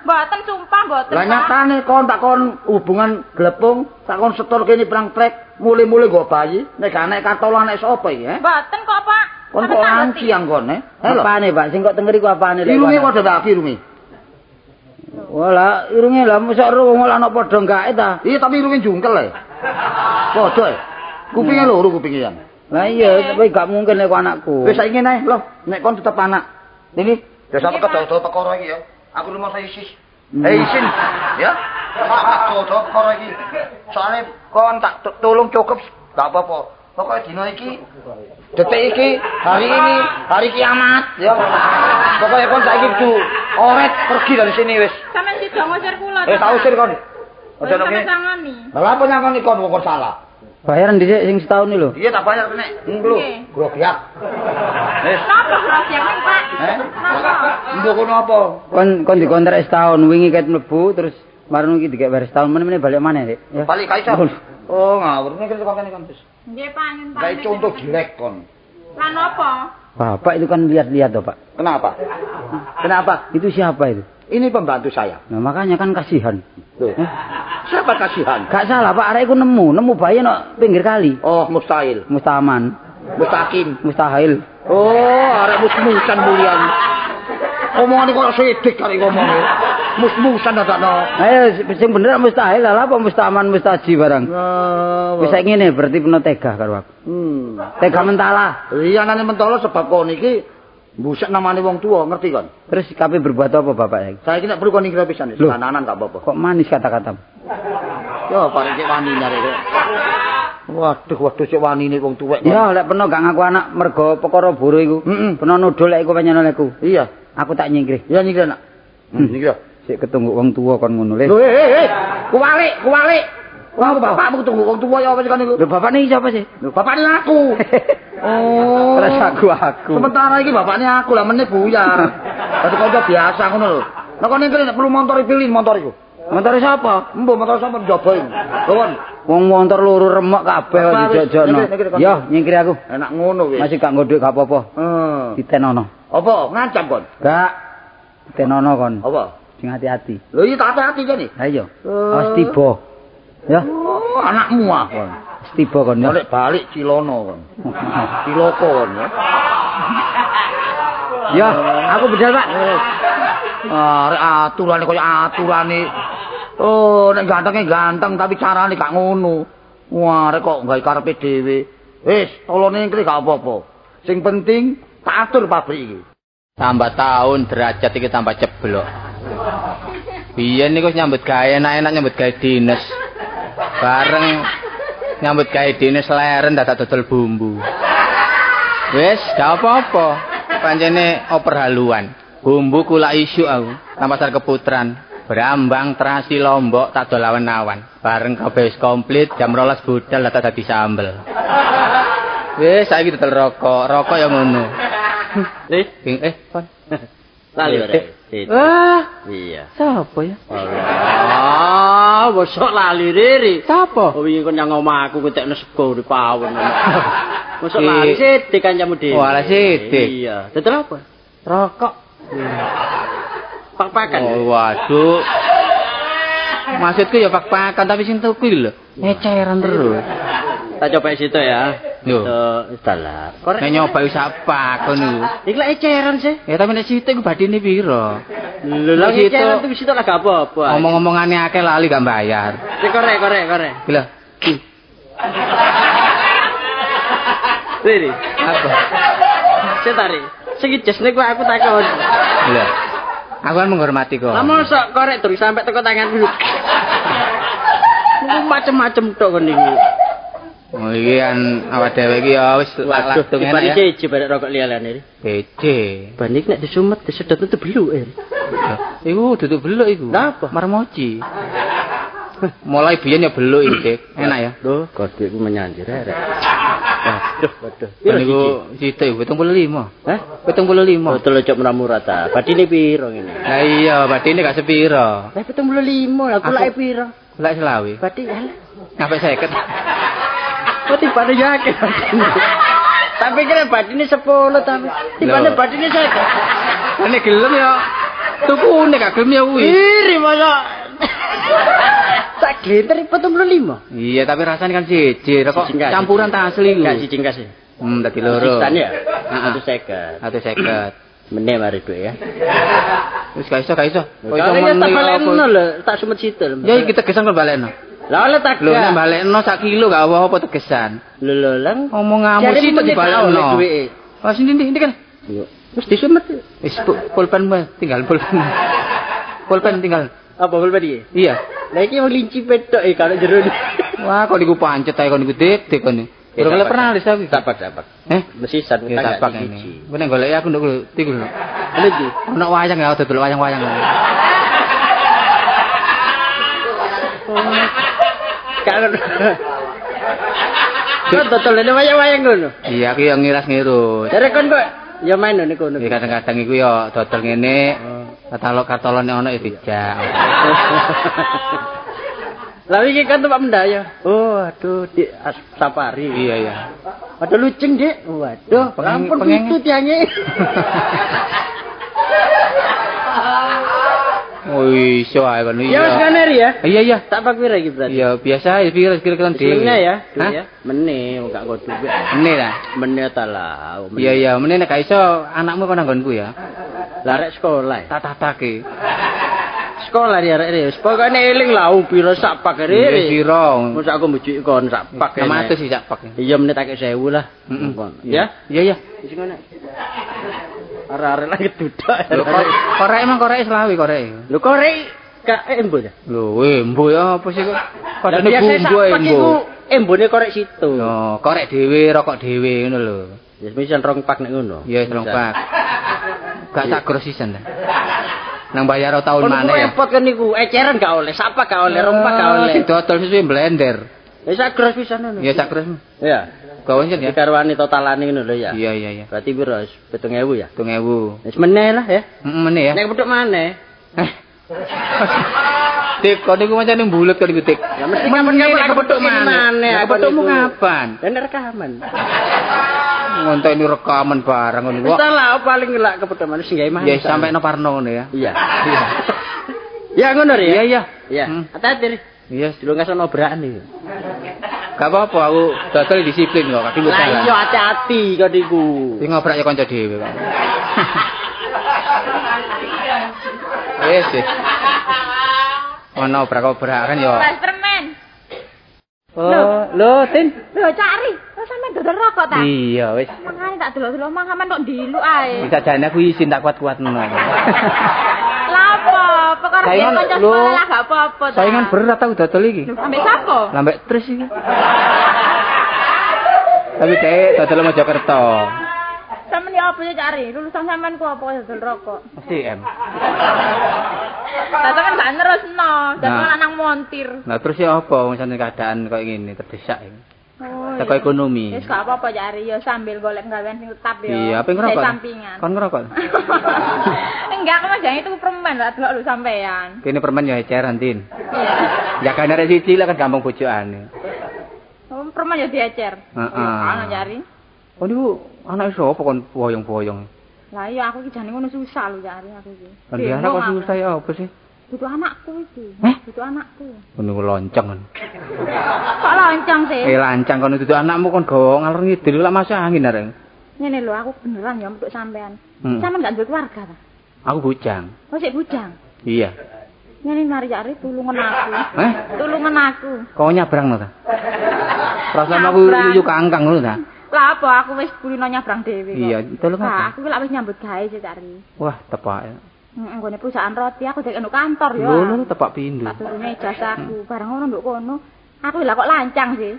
Mboten sumpah mboten. Lah nyatane kon hubungan glepung, tak kon setor kene perang trek, mule-mule nggo bayi, nek gak anak kartolo anak sapa iki, Mboten kok, Pak. Kon kok anci yang kon, Apane, Pak? Sing kok tengeri ku apane lek? Irunge padha tak irunge. Wala, irunge lah mosok ro wong ana padha gae ta. Iya, tapi irunge jungkel Padha Kupinge loro kupinge yang. Lah iya, tapi gak mungkin nek anakku. Wis saiki nae, lho, nek kon tetep anak. Ini desa kedodo perkara iki ya. Aku rumah saya isis. Isin, ya. Kedodo perkara iki. Soale kon tak tolong cukup gak apa-apa. Pokoknya dino iki, detik iki, hari ini, hari kiamat, ya. Pokoknya kon saiki kudu oret pergi dari sini wis. Sampeyan sida ngusir kula. Tak usir kon. Ojo nang sangani. Lah apa nyangoni kon wong salah? Bayaran dhisik sing setahun iki lho. Iya tak bayar nek. Lho, grogiak. Wis. Napa grogiak, Pak? Napa? Mbok kono apa? Kon dikontrak setahun wingi ket mlebu terus marung iki dikek bayar setahun meneh balik maneh, Dik. Ya. Balik ka iso. Oh, ngawur nek kok kene kampus. Nggih, Pak, ngene. Kayak contoh jelek kon. Lah napa? Bapak itu kan lihat-lihat toh, Pak. Kenapa? Kenapa? Itu siapa itu? Ini pembantu saya. Nah, makanya kan kasihan. Loh. Siapa kasihan? Gak salah, Pak. Arek iku nemu bayi no pinggir kali. Oh, mustahil. Mustaman. Mustaqim. Mustahil. Oh, arek musmusan mulian. Omongane kok sedik kali ngomongnya. Musmusan dadakno. Ayo sing bener mustahil lah apa mustaman mustaji barang. Wis saiki ngene berarti peno tega karo aku. Tega mentala. Iya nane mentala sebab kon iki mbusek namane wong tuwa, ngerti kon? Terus kabeh berbuat apa bapak saiki? Saiki nek perlu kon ngira pisan, sananan gak apa-apa. Kok manis kata-katamu? Yo paling cek wani nyare kok. Waduh cek wani ne wong tuwek. Ya lek peno gak ngaku anak mergo perkara buru iku. Peno nudul lek iku panjenengan olehku. Iya, aku tak nyingkrih. Ya nyingkrih nak. Nyingkrih. Sik ketunggu wong tuwa kon ngono le. Lho kuwalik. Wah, bapakmu ketunggu wong tuwa ya apa sih kan iku? Lho bapak niki sapa sih? Lho bapakne aku. Oh. Terus aku. Sementara iki bapakne aku lah meneh buyar. Dadi kanca biasa ngono lho. Nek kon nek perlu motor pilih motor iku. Motor sapa? Mbok motor sapa njaba iku. Lho wong motor loro remek kabeh kok dijojokno. Yo nyingkiri aku. Enak ngono wis. Masih gak ngodhek gak apa-apa. Ditenono. Apa? Ngancam kon? Gak. Ditenono kon. Apa? Sing hati-hati. Lho iki tak hati-hati jane. Ha iya. Awas tiba. Ya. Oh, anakmu ah kon. Tiba kon ya. Balik Cilono kon. Ciloko kon ya. Ya, aku bedal, Pak. Arek aturane koyo aturane. Oh, nek gantenge ganteng tapi carane gak ngono. Wah, arek kok gawe karepe dhewe. Wis, tolone iki gak apa-apa. Sing penting tak atur pabrik iki. Tambah tahun derajat iki tambah ceblok. Biyen niku nyambut gawe enak-enak nyambut gawe dinas. Bareng nyambut gawe dinas leren dadak dodol bumbu. Wis, gak apa-apa. Pancene oper haluan. Bumbu kula isu aku, nang pasar Keputran. Brambang, terasi, lombok, tak dol awan-awan. Bareng kabeh wis komplit, jam 12 budal dadak dadi sambel. Wis, saiki dodol rokok. Rokok ya ngono. Kon. Lali ora. Iya. Sapa ya? Ah, bosok lali riri. Sapa? Oh wingi kon nang omahku ketekno sego di pawon. Bosok lali sithik kancamu dhewe. Wala sithik. Iya. Dodol apa? Rokok. Pak-pakan. Oh, waduh. Maksudku ya pak-pakan tapi sing tuku lho. Eceran terus. Tak coba situ ya. Yo. Salah. Nek nyoba wis apa kono. Iki lek eceran sih. Ya tapi nek situ iku badine piro? Lho lha Situ. eceran tuh situ lah gak apa-apa. Ngomong-ngomongane akeh lali gak bayar. Korek. Gila. Riri. Apa? Setari. Sing jes niku aku takon. Lho. Aku kan menghormati kok. Lah mosok korek durung sampai teko tangan dulu. Macem-macem tok kon iki. Oh iki kan awak dhewe iki ya wis langsung enak ya. Dibanding siji barek rokok liyane. Bede. Banding nek disumet disedot itu beluk. Iku duduk beluk iku. Lah apa? Marmoji. Mulai biyen ya beluk iki, Dik. Enak ya. Lho, kode iku menyandira rek. Waduh. Kan iku situ 75. Hah? 75. Betul cok murah-murah ta. Badine piro ngene? Lah iya, badine gak sepiro. Lah 75, aku lek piro? Lek selawe. Badi ya. Sampai 50. Kok tibane ya akeh. Tapi kira badine 10 tapi tibane badine 50. Nek gelem ya tukune gak gelem ya kuwi. Iri masa. Tak glenter 75. Iya, tapi rasanya kan siji, kok Siji enggak, campuran tak asli ku. Enggak siji sih. Dadi loro. Sisan ya? Heeh. 150. Meneh mari duwe ya. Wis gak iso. Kok iso Kalau tak meneh balekno apa? lho, tak sumet situ lho. Ya iki tegesan kok balekno. Lah oleh tak Lho nek balekno sak kilo gak apa-apa tegesan. Lho lang. Ngomong ngamu sih itu dibalekno. Oh sini kan. Yo. Wis disumet. Wis pulpen tinggal pulpen. Pulpen tinggal. Apa pulpen iki? Iya. Lah iki wong linci petok kalau jero. Wah, kok niku pancet ae kok niku dik kon. Ora kale pernah lho saiki. Dapat. Mesti sak Ya tak tapak ini. Gue neng golek aku nduk tiku lho. Lha iki. Ono wayang ya dodol wayang-wayang. Kalau kok dodolane wayang-wayang ngono. Iya, aku yang ngiras-ngirus. Jare kon kok ya main niku ngono. Ya kadang-kadang iku ya dodol ngene. Katalog-katalone ono ya dijak. Lah iki kan tempat mendaya. Oh, aduh di safari. Iya. Waduh luceng, Dik. Waduh, ampun itu tiange. Oh, iso ae kon Ya wis ngene ri ya. Iya. Tak pak pira iki berarti? Iya, biasa ya kira-kira kan dhewe. Meneh ya, Hah? ya. Meneh gak kok duwe. Meneh ta? Meneh ta lah. Iya, meneh nek gak iso anakmu kon nanggonku ya. Lah rek sekolah. Tak tatake. Sekolah ya rek ris. Pokoknya eling lah piro sak pak Iya, ri. piro. Mosok aku mbujuki kon sak pak. 600 sih sak pak. Iya meneh tak 1000 lah. Ya? Iya. Wis ngene. Arek-arek lagi duduk. Lho korek emang korek selawi korek. Lho korek gak embo ya? Lho, embo ya apa sih kok? Padane biasa bumbu sak pak iku embo. embone korek situ. Yo, korek dhewe, rokok dhewe ngono lho. Ya misal rong pak nek ngono. Ya rong pak. Gak sak grosisan ta. Nang bayar tahun Kon mana ya? repot kan niku, eceran gak oleh, sapa gak oleh, rong pak gak oleh. Sing dodol sesuai blender. Wis sak gros pisan ngono. Ya sak gros. Ya. Gawen ya. Dikarwani totalane ngono lho ya. Iya. Berarti piro? 7.000 ya? 7.000. Wis meneh lah ya. Meneh ya. Nek pedhok maneh. Tik, kok niku macane mbulet kok niku tik. Ya mesti kapan-kapan aku pedhok maneh. Aku pedhokmu kapan? Dan rekaman. Ngontok ini rekaman barang ngono. Wis lah paling lak kepedhok maneh sing gawe maneh. Ya sampai no Parno ngono ya. Iya. Ya ngono ri ya. Iya. Iya. Hati-hati ri. Iya, Dulu nggak sono obrakan iki. gak apa-apa aku dodol disiplin kok, kaki Lah salah. iya hati-hati kok niku. Sing ngobrak ya kanca dhewe kok. Wes. Ono obrak-obrakan ya. Mas permen. Oh, Tin. Lho cari. Kok sampean dodol rokok ta? Iya, wis. Mangane tak delok-delok mang sampean kok diluk ae. Bisa jane aku izin tak kuat-kuatno. Lah apa? Perkara Saingan, dia kanca lho. sekolah gak apa-apa ta. Saingan berat aku dodol iki. Ambek sapa? Lambek terus iki. Tapi kayak dodol Mojokerto. Sampeyan ya apa ya cari? Lulusan sampean ku apa dodol rokok? Mesti M. Lah kan gak nerusno, dan Nah. malah nang montir. Nah terus ya apa misalnya keadaan kayak gini terdesak ini. Oh. Teko ekonomi. Wis gak apa-apa cari ya sambil golek gawean sing tetap ya. Iya, apa ngerokok? Saya sampingan. Kon ngerokok. Enggak, aku mah jangan itu permen lah delok lu sampean. Kene permen ya eceran, Tin. Iya. Jagane arek siji lah kan gampang bojokane. Oh, permen ya diecer. Heeh. Ana cari. Oh niku anak sapa kon boyong-boyong. Lah iya aku iki jane ngono susah lho cari aku iki. Kan dia anak kok susah ya apa sih? Dudu anakku iki. Dudu anakku. Niku lonceng. Kok lonceng sih? Lancang kono dudu anakmu kon gawa ngalor ngidul lak masuk angin areng. Ngene lho, aku beneran ya untuk sampean. Sampean gak duwe keluarga ta? Aku bujang. Oh, sik bujang. Iya. Ngene mari-mari tulungan aku. Tulungan aku. Kok nyabrang ta? Perasaan aku yuyu kangkang ngono ta? Lah apa aku wis kulino nyabrang dhewe kok. Iya, tolong Nah, apa? aku lak wis nyambut gawe sik cari. Wah, tepak. Nggone perusahaan roti aku dek kantor ya. Lho, tepak pindho. Tak turune ijazahku. Barang ngono nduk kono. Aku lah kok lancang sih.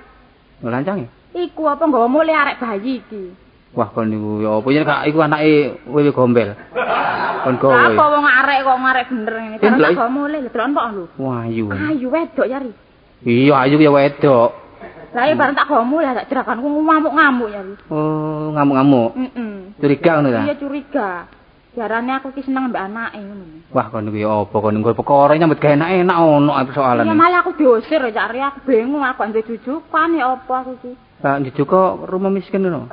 Lancang ya? Iku apa nggawa mule arek bayi iki. Wah, kon niku ya apa yen gak iku anake wewe gombel. Kon gawe. Apa wong arek kok ngarek bener ngene. Barang tak gawa mule lho delok lu. Wah, ayu. Ayu wedok yari. Iya, ayu ya wedok. Lah ya barang tak gawa mule tak jerakanku ngamuk-ngamuk yari. Oh, ngamuk-ngamuk. Curiga ngono ta? Iya curiga. Jarane aku ki seneng mbak anake ngono. Wah, kon niku ya apa kon nggo perkara nyambut gawe enak ono persoalan. Iya malah aku diusir ya cari aku bingung aku ndek jujukan ya apa aku ki. Lah njuk kok rumah miskin ngono.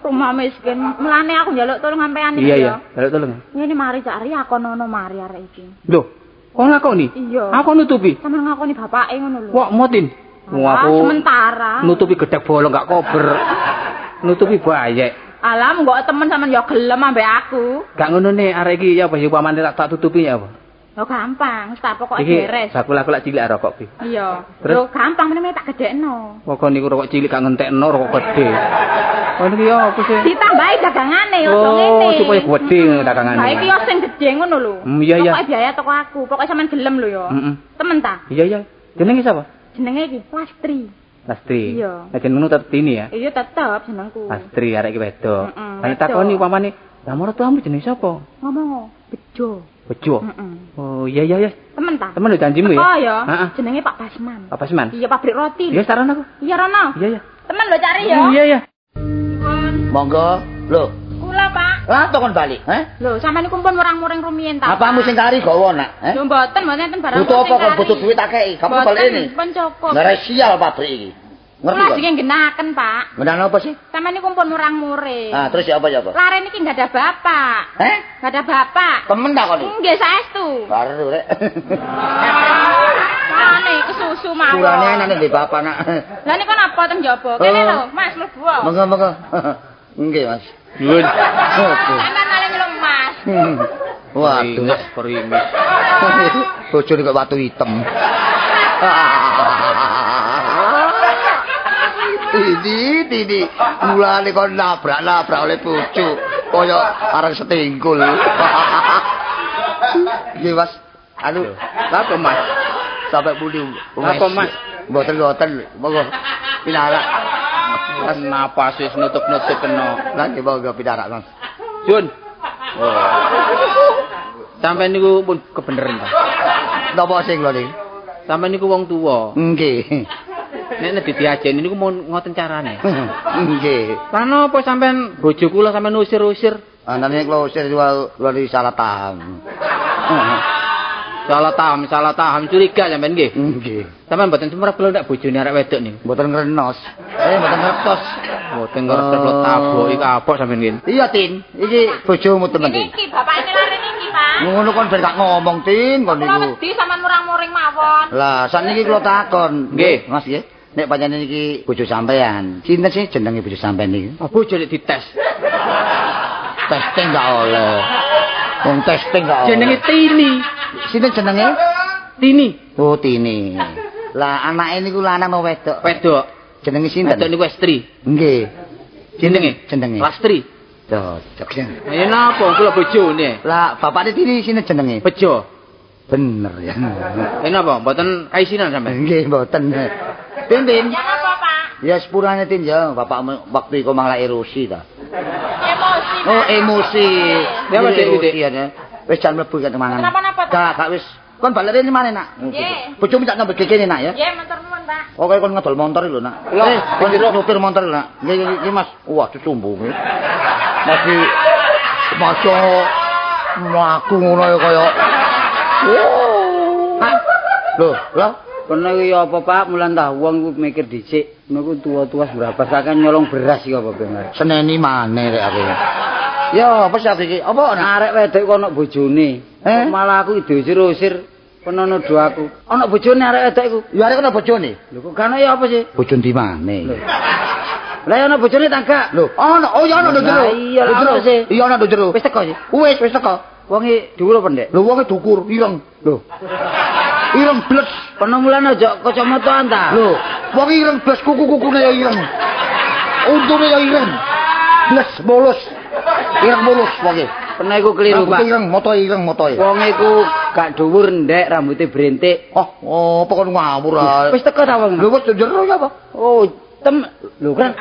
Rumah miskin. Mulane aku njaluk tolong sampean iki ya. ya. Iya, njaluk tolong. Ngene mari cari aku nono mari arek iki. Lho, kok ngakoni? Iya. Aku nutupi. Sampeyan ngakoni bapake ngono lho. Wah, motin. Wah, aku sementara. Nutupi gedhek bolong gak kober. Nutupi bayek. Alam kok temen sampean ya gelem ambek aku. Gak ngono nih arek iki ya apa ya pamane tak tutupi ya apa? Yo gampang, wis tak pokoke Iki beres. bakul aku lak cilik rokok ki. Iya. Terus? Yo gampang meneh tak gedekno. Kok niku rokok cilik gak ngentekno rokok gede. Oh niki ya apa sih? Ditambahi dagangane yo ngene. Oh, supaya gede dagangane. Lah iki yo sing gede ngono lho. Iya iya. Pokoke biaya toko aku, pokoke sampean gelem lho yo. Temen ta? Iya iya. Jenenge sapa? Jenenge iki Lastri. Lastri. Iya. Lah jenengmu tetep ini ya. Iya tetep jenengku. Lastri arek iki wedok. Lah wedok. takoni upamane, "Lah maratuamu jenenge sapa?" Ngomong Bejo. Bejo. Oh iya iya iya. Temen ta? Temen lho janjimu ya? Oh ya. Heeh. Jenenge Pak Basman. Pak Basman. Iya pabrik roti. Iya saran aku. Iya Rono. Iya iya. Temen lo cari ya. Iya iya. Monggo. Lho, Kula Pak. lah kon bali, Lho, sampeyan niku pun murang-muring rumiyin ta? Apamu sing kari gawa nak, Lho mboten enten barang. Butuh apa kon butuh duit akeh, kamu balik ini. Pun cukup. Ngare sial pabrik iki. Ngerti Kula kok? sing genaken, Pak. Ngendan apa sih? Sampeyan niku pun murang-muring. Ah, terus ya apa ya apa? Lare niki enggak ada bapak. Enggak ada bapak. Temen tak kon iki? Nggih saestu. Karo rek. Mane kesusu mawon. Kurane ana ndek bapak nak. Lah niku napa teng jaba? Kene lho, Mas mlebu. Monggo. Nggih, Mas. Nuwun. Sampeyan malah nglemas. Waduh, perimis. bojone kok watu hitam. Ini mulane kon nabrak oleh bojo kaya areng setingkul. Nggih, Mas. Anu, Apa Mas? sampai budi. Apa Mas? Mboten, monggo. Pinarak. Mas napas wis nutup-nutup kena. Lah nggih monggo pinarak, Mas. Jun. Sampai niku pun kebeneran ta. Napa sing lho niki? Sampai niku wong tuwa. Nggih. Nek diajeni niku mau ngoten carane. Nggih. Lah napa sampean bojo kula sampean usir-usir? Anane kula usir kula salah paham. Salah taham curiga sampean nggih. Nggih. Sampean mboten semrep lho nek bojone arek wedok niku. Mboten ngrenos. Mboten ngertos. Mboten ngerti lho taboki kapok sampean nggih. Iya, Tin. Iki bojomu temen iki. Niki bapakne lare niki, Pak. Ngono kon ben gak ngomong, Tin, kon Kula niku. wedi sampean murang-muring mawon. Lah, sakniki kula takon. Nggih. Mas nggih. Nek pancen iki bojo sampean, sinten sih jenenge bojo sampean niki? Oh, bojo lek dites. Testing gak oleh. Wong testing gak oleh. Jenenge Tini. Sinten jenenge? Tini. Oh, Tini. Lah anake niku lanang apa wedok? Wedok. Jenenge sinten? Wedok niku Estri. Nggih. Jenenge Lastri. Cocok ya. Ayo napa kula bojone? Lah bapakne Tini sinten jenenge? Bejo. Bener ya. Napa mboten kaisinan sampean? Nggih, mboten. Tin. Ya napa, Pak? Ya sepurane Tin ya, bapakmu waktu iku mang lak erosi ta. Emosi. Oh, emosi. Ya, Mas, emosi Dik. ya. Wis jan mlebu kan mangan. Kenapa-napa, Pak? Gak wis. Kon balik rene maneh, Nak. Nggih. Bojomu tak nyambut kene, Nak ya. Nggih, matur nuwun, Pak. Oke, kon ngedol motor lho, Nak. Kon nyupir motor lho, Nak. Nggih, Mas. Wah, dicumbung. Masya mlaku ngono ya kaya. Loh, lah Kono iki apa Pak, mulan ta wong ku mikir dhisik, niku tua-tua berapa saken nyolong beras iki apa bener. seneni maneh rek aku. Ya, apa sih iki? Apa arek wedok kok ana bojone? Malah aku diusir-usir penono do aku. Ana bojone arek wedok iku. Ya arek ana bojone. Lho kok gak ana ya apa sih? Bojon di mana? Lah ana bojone ta gak? Lho, ana. Oh ya ana nduk jero. Iya lah ono sih. Iya ana nduk jero. Wis teko sih. Wis teko. Wonge dhuwur apa ndek? Lho wonge dukur, ireng. Lho. Ireng bles. Kono mulane aja kacamataan ta. Lho, wong ireng bles kuku-kukune ya ireng. Untune ya ireng. Bles mulus. Ireng mulus wonge. Pernah iku keliru, Pak. Ireng, motoe. Wonge iku gak dhuwur ndek, rambutnya brentik. Oh, apa kon ngawur ae. Wis teko ta wong? Lho wis jero ya apa? Oh, lho kan.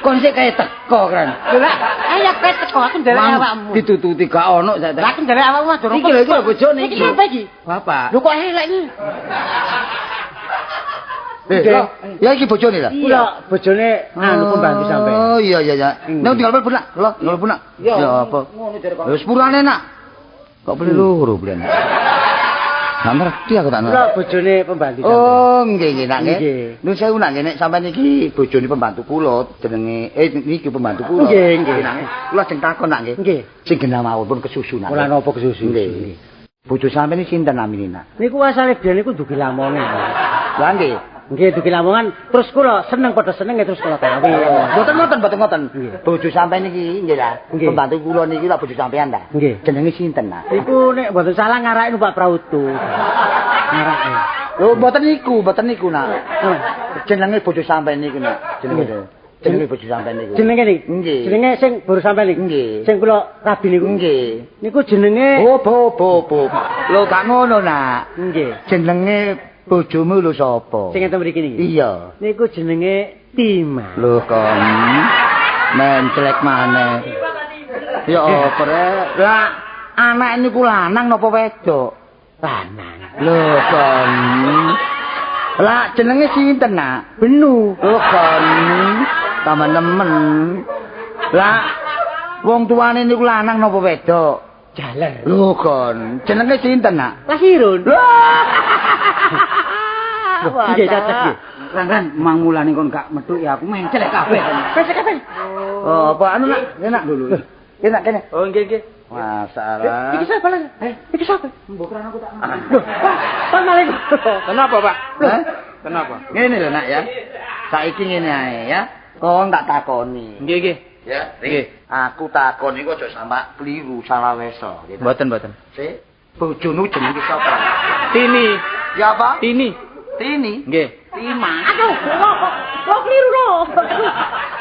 Kon sik kaya teko kan. Lho lah, ayo kowe teko aku ndelek awakmu. Ditututi gak ono sak. Lah aku ndelek awakmu aja Iki lho iki bojone iki. Iki sapa iki? Bapak. Lho kok elek iki? Ya iki bojone lah. Iya, bojone anu pembantu sampe. Oh iya. Nek tinggal mlebu nak. Lho, tinggal mlebu nak. Ya apa? Ngono jare kok. Wis purane nak. Kok beli loro beli. Nak ngerti aku tak Lho bojone pembantu sampe. Oh, nggih nak nggih. Nggih. Nun sewu nak nek sampean iki bojone pembantu kula jenenge niki pembantu kula. Nggih, nggih. Kula sing takon nak nggih. Nggih. Sing genah mawon pun kesusu nak. Ora napa kesusu. Nggih. Bojo sampean iki sinten namine nak? Niku asale biyen niku dugi Lamongan. Lah nggih. Nggih dugi Lamongan, terus kula seneng padha seneng terus kula gawe. Mboten ngoten. Bojo sampean iki nggih lah. Nggih. Pembantu kula niki lak bojo sampean ta. Nggih. Jenenge sinten nak? Iku nek mboten salah ngarake numpak Prauto. Ngarake. Lho mboten niku nak. Jenenge bojo sampean niku nak. Jenenge bojo sampean niku. Jenenge niki? Nggih. Jenenge sing baru sampean niku. Nggih. Sing kula rabi niku. Nggih. Niku jenenge Oh, bo. Lho gak ngono nak. nggih. Jenenge bojomu lho sapa? Sing enten mriki niki. Iya. Niku jenenge Tima. Lho kon. Menclek maneh. Ya apa rek? Lah anak niku lanang napa wedok? Lanang. Lho kon. Lah jenenge sinten nak? Benu. Lho kon. Tambah nemen. Lah wong tuane niku lanang napa wedok? Jaler. Lho kon. Jenenge sinten nak? Lahirun. Wah, Nggih cocok nggih. Kan mang mulane kon gak metu ya aku mencelek kabeh. kabeh. Oh, apa anu nak? Enak dulu. Enak kene. Oh nggih. Masalah. Iki sapa lagi? Iki sapa? Mbok kan aku tak. Loh, Pak Malik. Kenapa, Pak? Hah? Kenapa? Ngene lho nak ya. Saiki ngene ae ya. Kon tak takoni. Nggih. Ya, Nggih. aku takon iku aja sampe kliru salah weso. Mboten. Sik, bojomu jenenge sapa? Tini. Ya apa? Tini. Tini. Nggih. Tima. Aduh, kok keliru lho.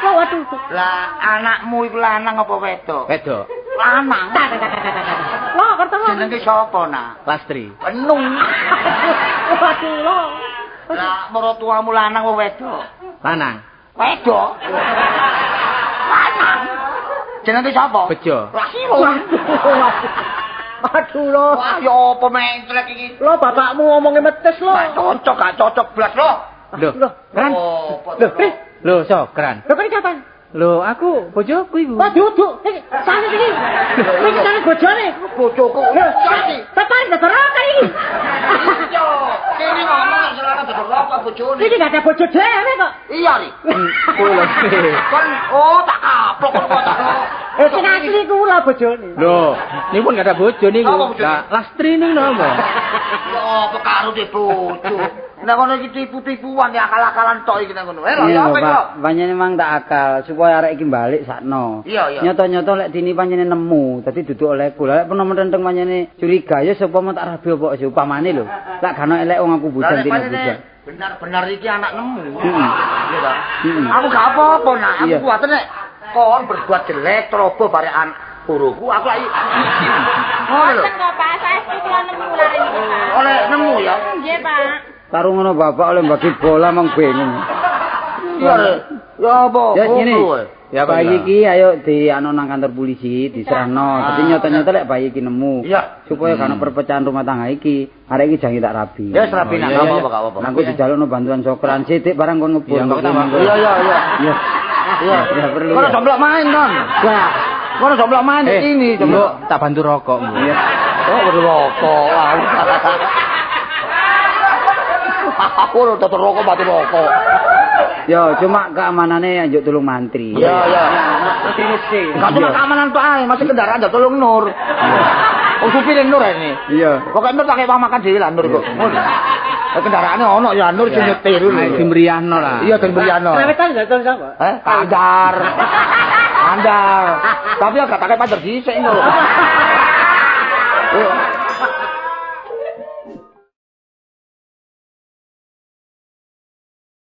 Waduh. Lah anakmu iku lanang apa wedok? Wedok. Lanang. Lho, ketemu. Jenenge sapa nak? Lastri. Penung. Waduh, lho. Lah mertuamu lanang apa wedok? Lanang. Wedok. Lanang. Jenenge sapa? Bejo. Lahirun. Aduh lho. Wah, ya apa mentrek iki? Lho bapakmu ngomongnya metes lho. Gak cocok blas lo. Loh, Kan? Oh, Loh, Sokran. Lho kan kapan? Loh, aku bojoku iku. Waduh, iki sane iki. Iki sane bojone. bojoku. Bapak ndak kan iki. Yo, kene ngomong selana dodol apa bojone. Iki gak ada bojo dhewe kok. Iya ri. Kan tak kaplok kok. Sing asli kula bojone. Loh, ini pun gak ada bojo niku. Apa bojone? Lah, Lastri ning nopo? Yo, apa karo de bojo. Nek ngono iki tipu-tipuan ya akal-akalan tok iki nek ngono. Lho, Iya, apa Pak. Panjenengan memang tak akal supaya arek iki balik sakno. Iya. Nyoto-nyoto lek dini panjenengan nemu, dadi duduk oleh kula. Lek penomo tenteng panjenengan curiga ya sapa mau tak rabi apa sih upamane lho. Lek gak ono elek wong aku bujan dina bujan. Benar-benar iki anak nemu. Heeh. Iya ta? Heeh. Aku gak apa-apa nak. Aku Iya. kuwatir nek kon berbuat jelek trobo bare anak buruku aku lagi. Ngono lho. Boten kok Pak, saestu kula nemu lare niki Pak. Oleh nemu ya. Nggih Pak. Karo ngono bapak oleh bagi bola mang bingung. Iya. Ya apa? Ya gini. Ya, Pak. Bayi iki ayo di anu nang kantor polisi diserahno. Dadi nyoto-nyoto lek bayi iki nemu. Iya. Supaya gak ono perpecahan rumah tangga iki, arek iki jangan tak rabi. Ya serapi nak iya, apa apa. Nangku dijalukno bantuan sokran sithik barang kon ngebul. Iya, nggak apa-apa. Iya. Iya. Iya, ya perlu. Kono Ya. domblok main kon. Wah, Kono domblok main ini Mbok tak bantu rokok, Mbok. iya. Oh, berrokok. Aku udah rokok mati rokok. Ya, cuma keamanannya anjuk tulung mantri. Iya, iya. Enggak cuma Iya. keamanan tok ae, masih kendaraan aja tolong Nur. Oh, supir Nur ini. Iya. Pokoknya Nur pakai uang makan dhewe lah Nur kok. Kendaraane ono ya Nur sing nyetir lho. Dimeriahno lah. Iya, den Briano. Krewetan gak tau sapa? Kandar. Kandar. Tapi agak pakai pacar dhisik Nur.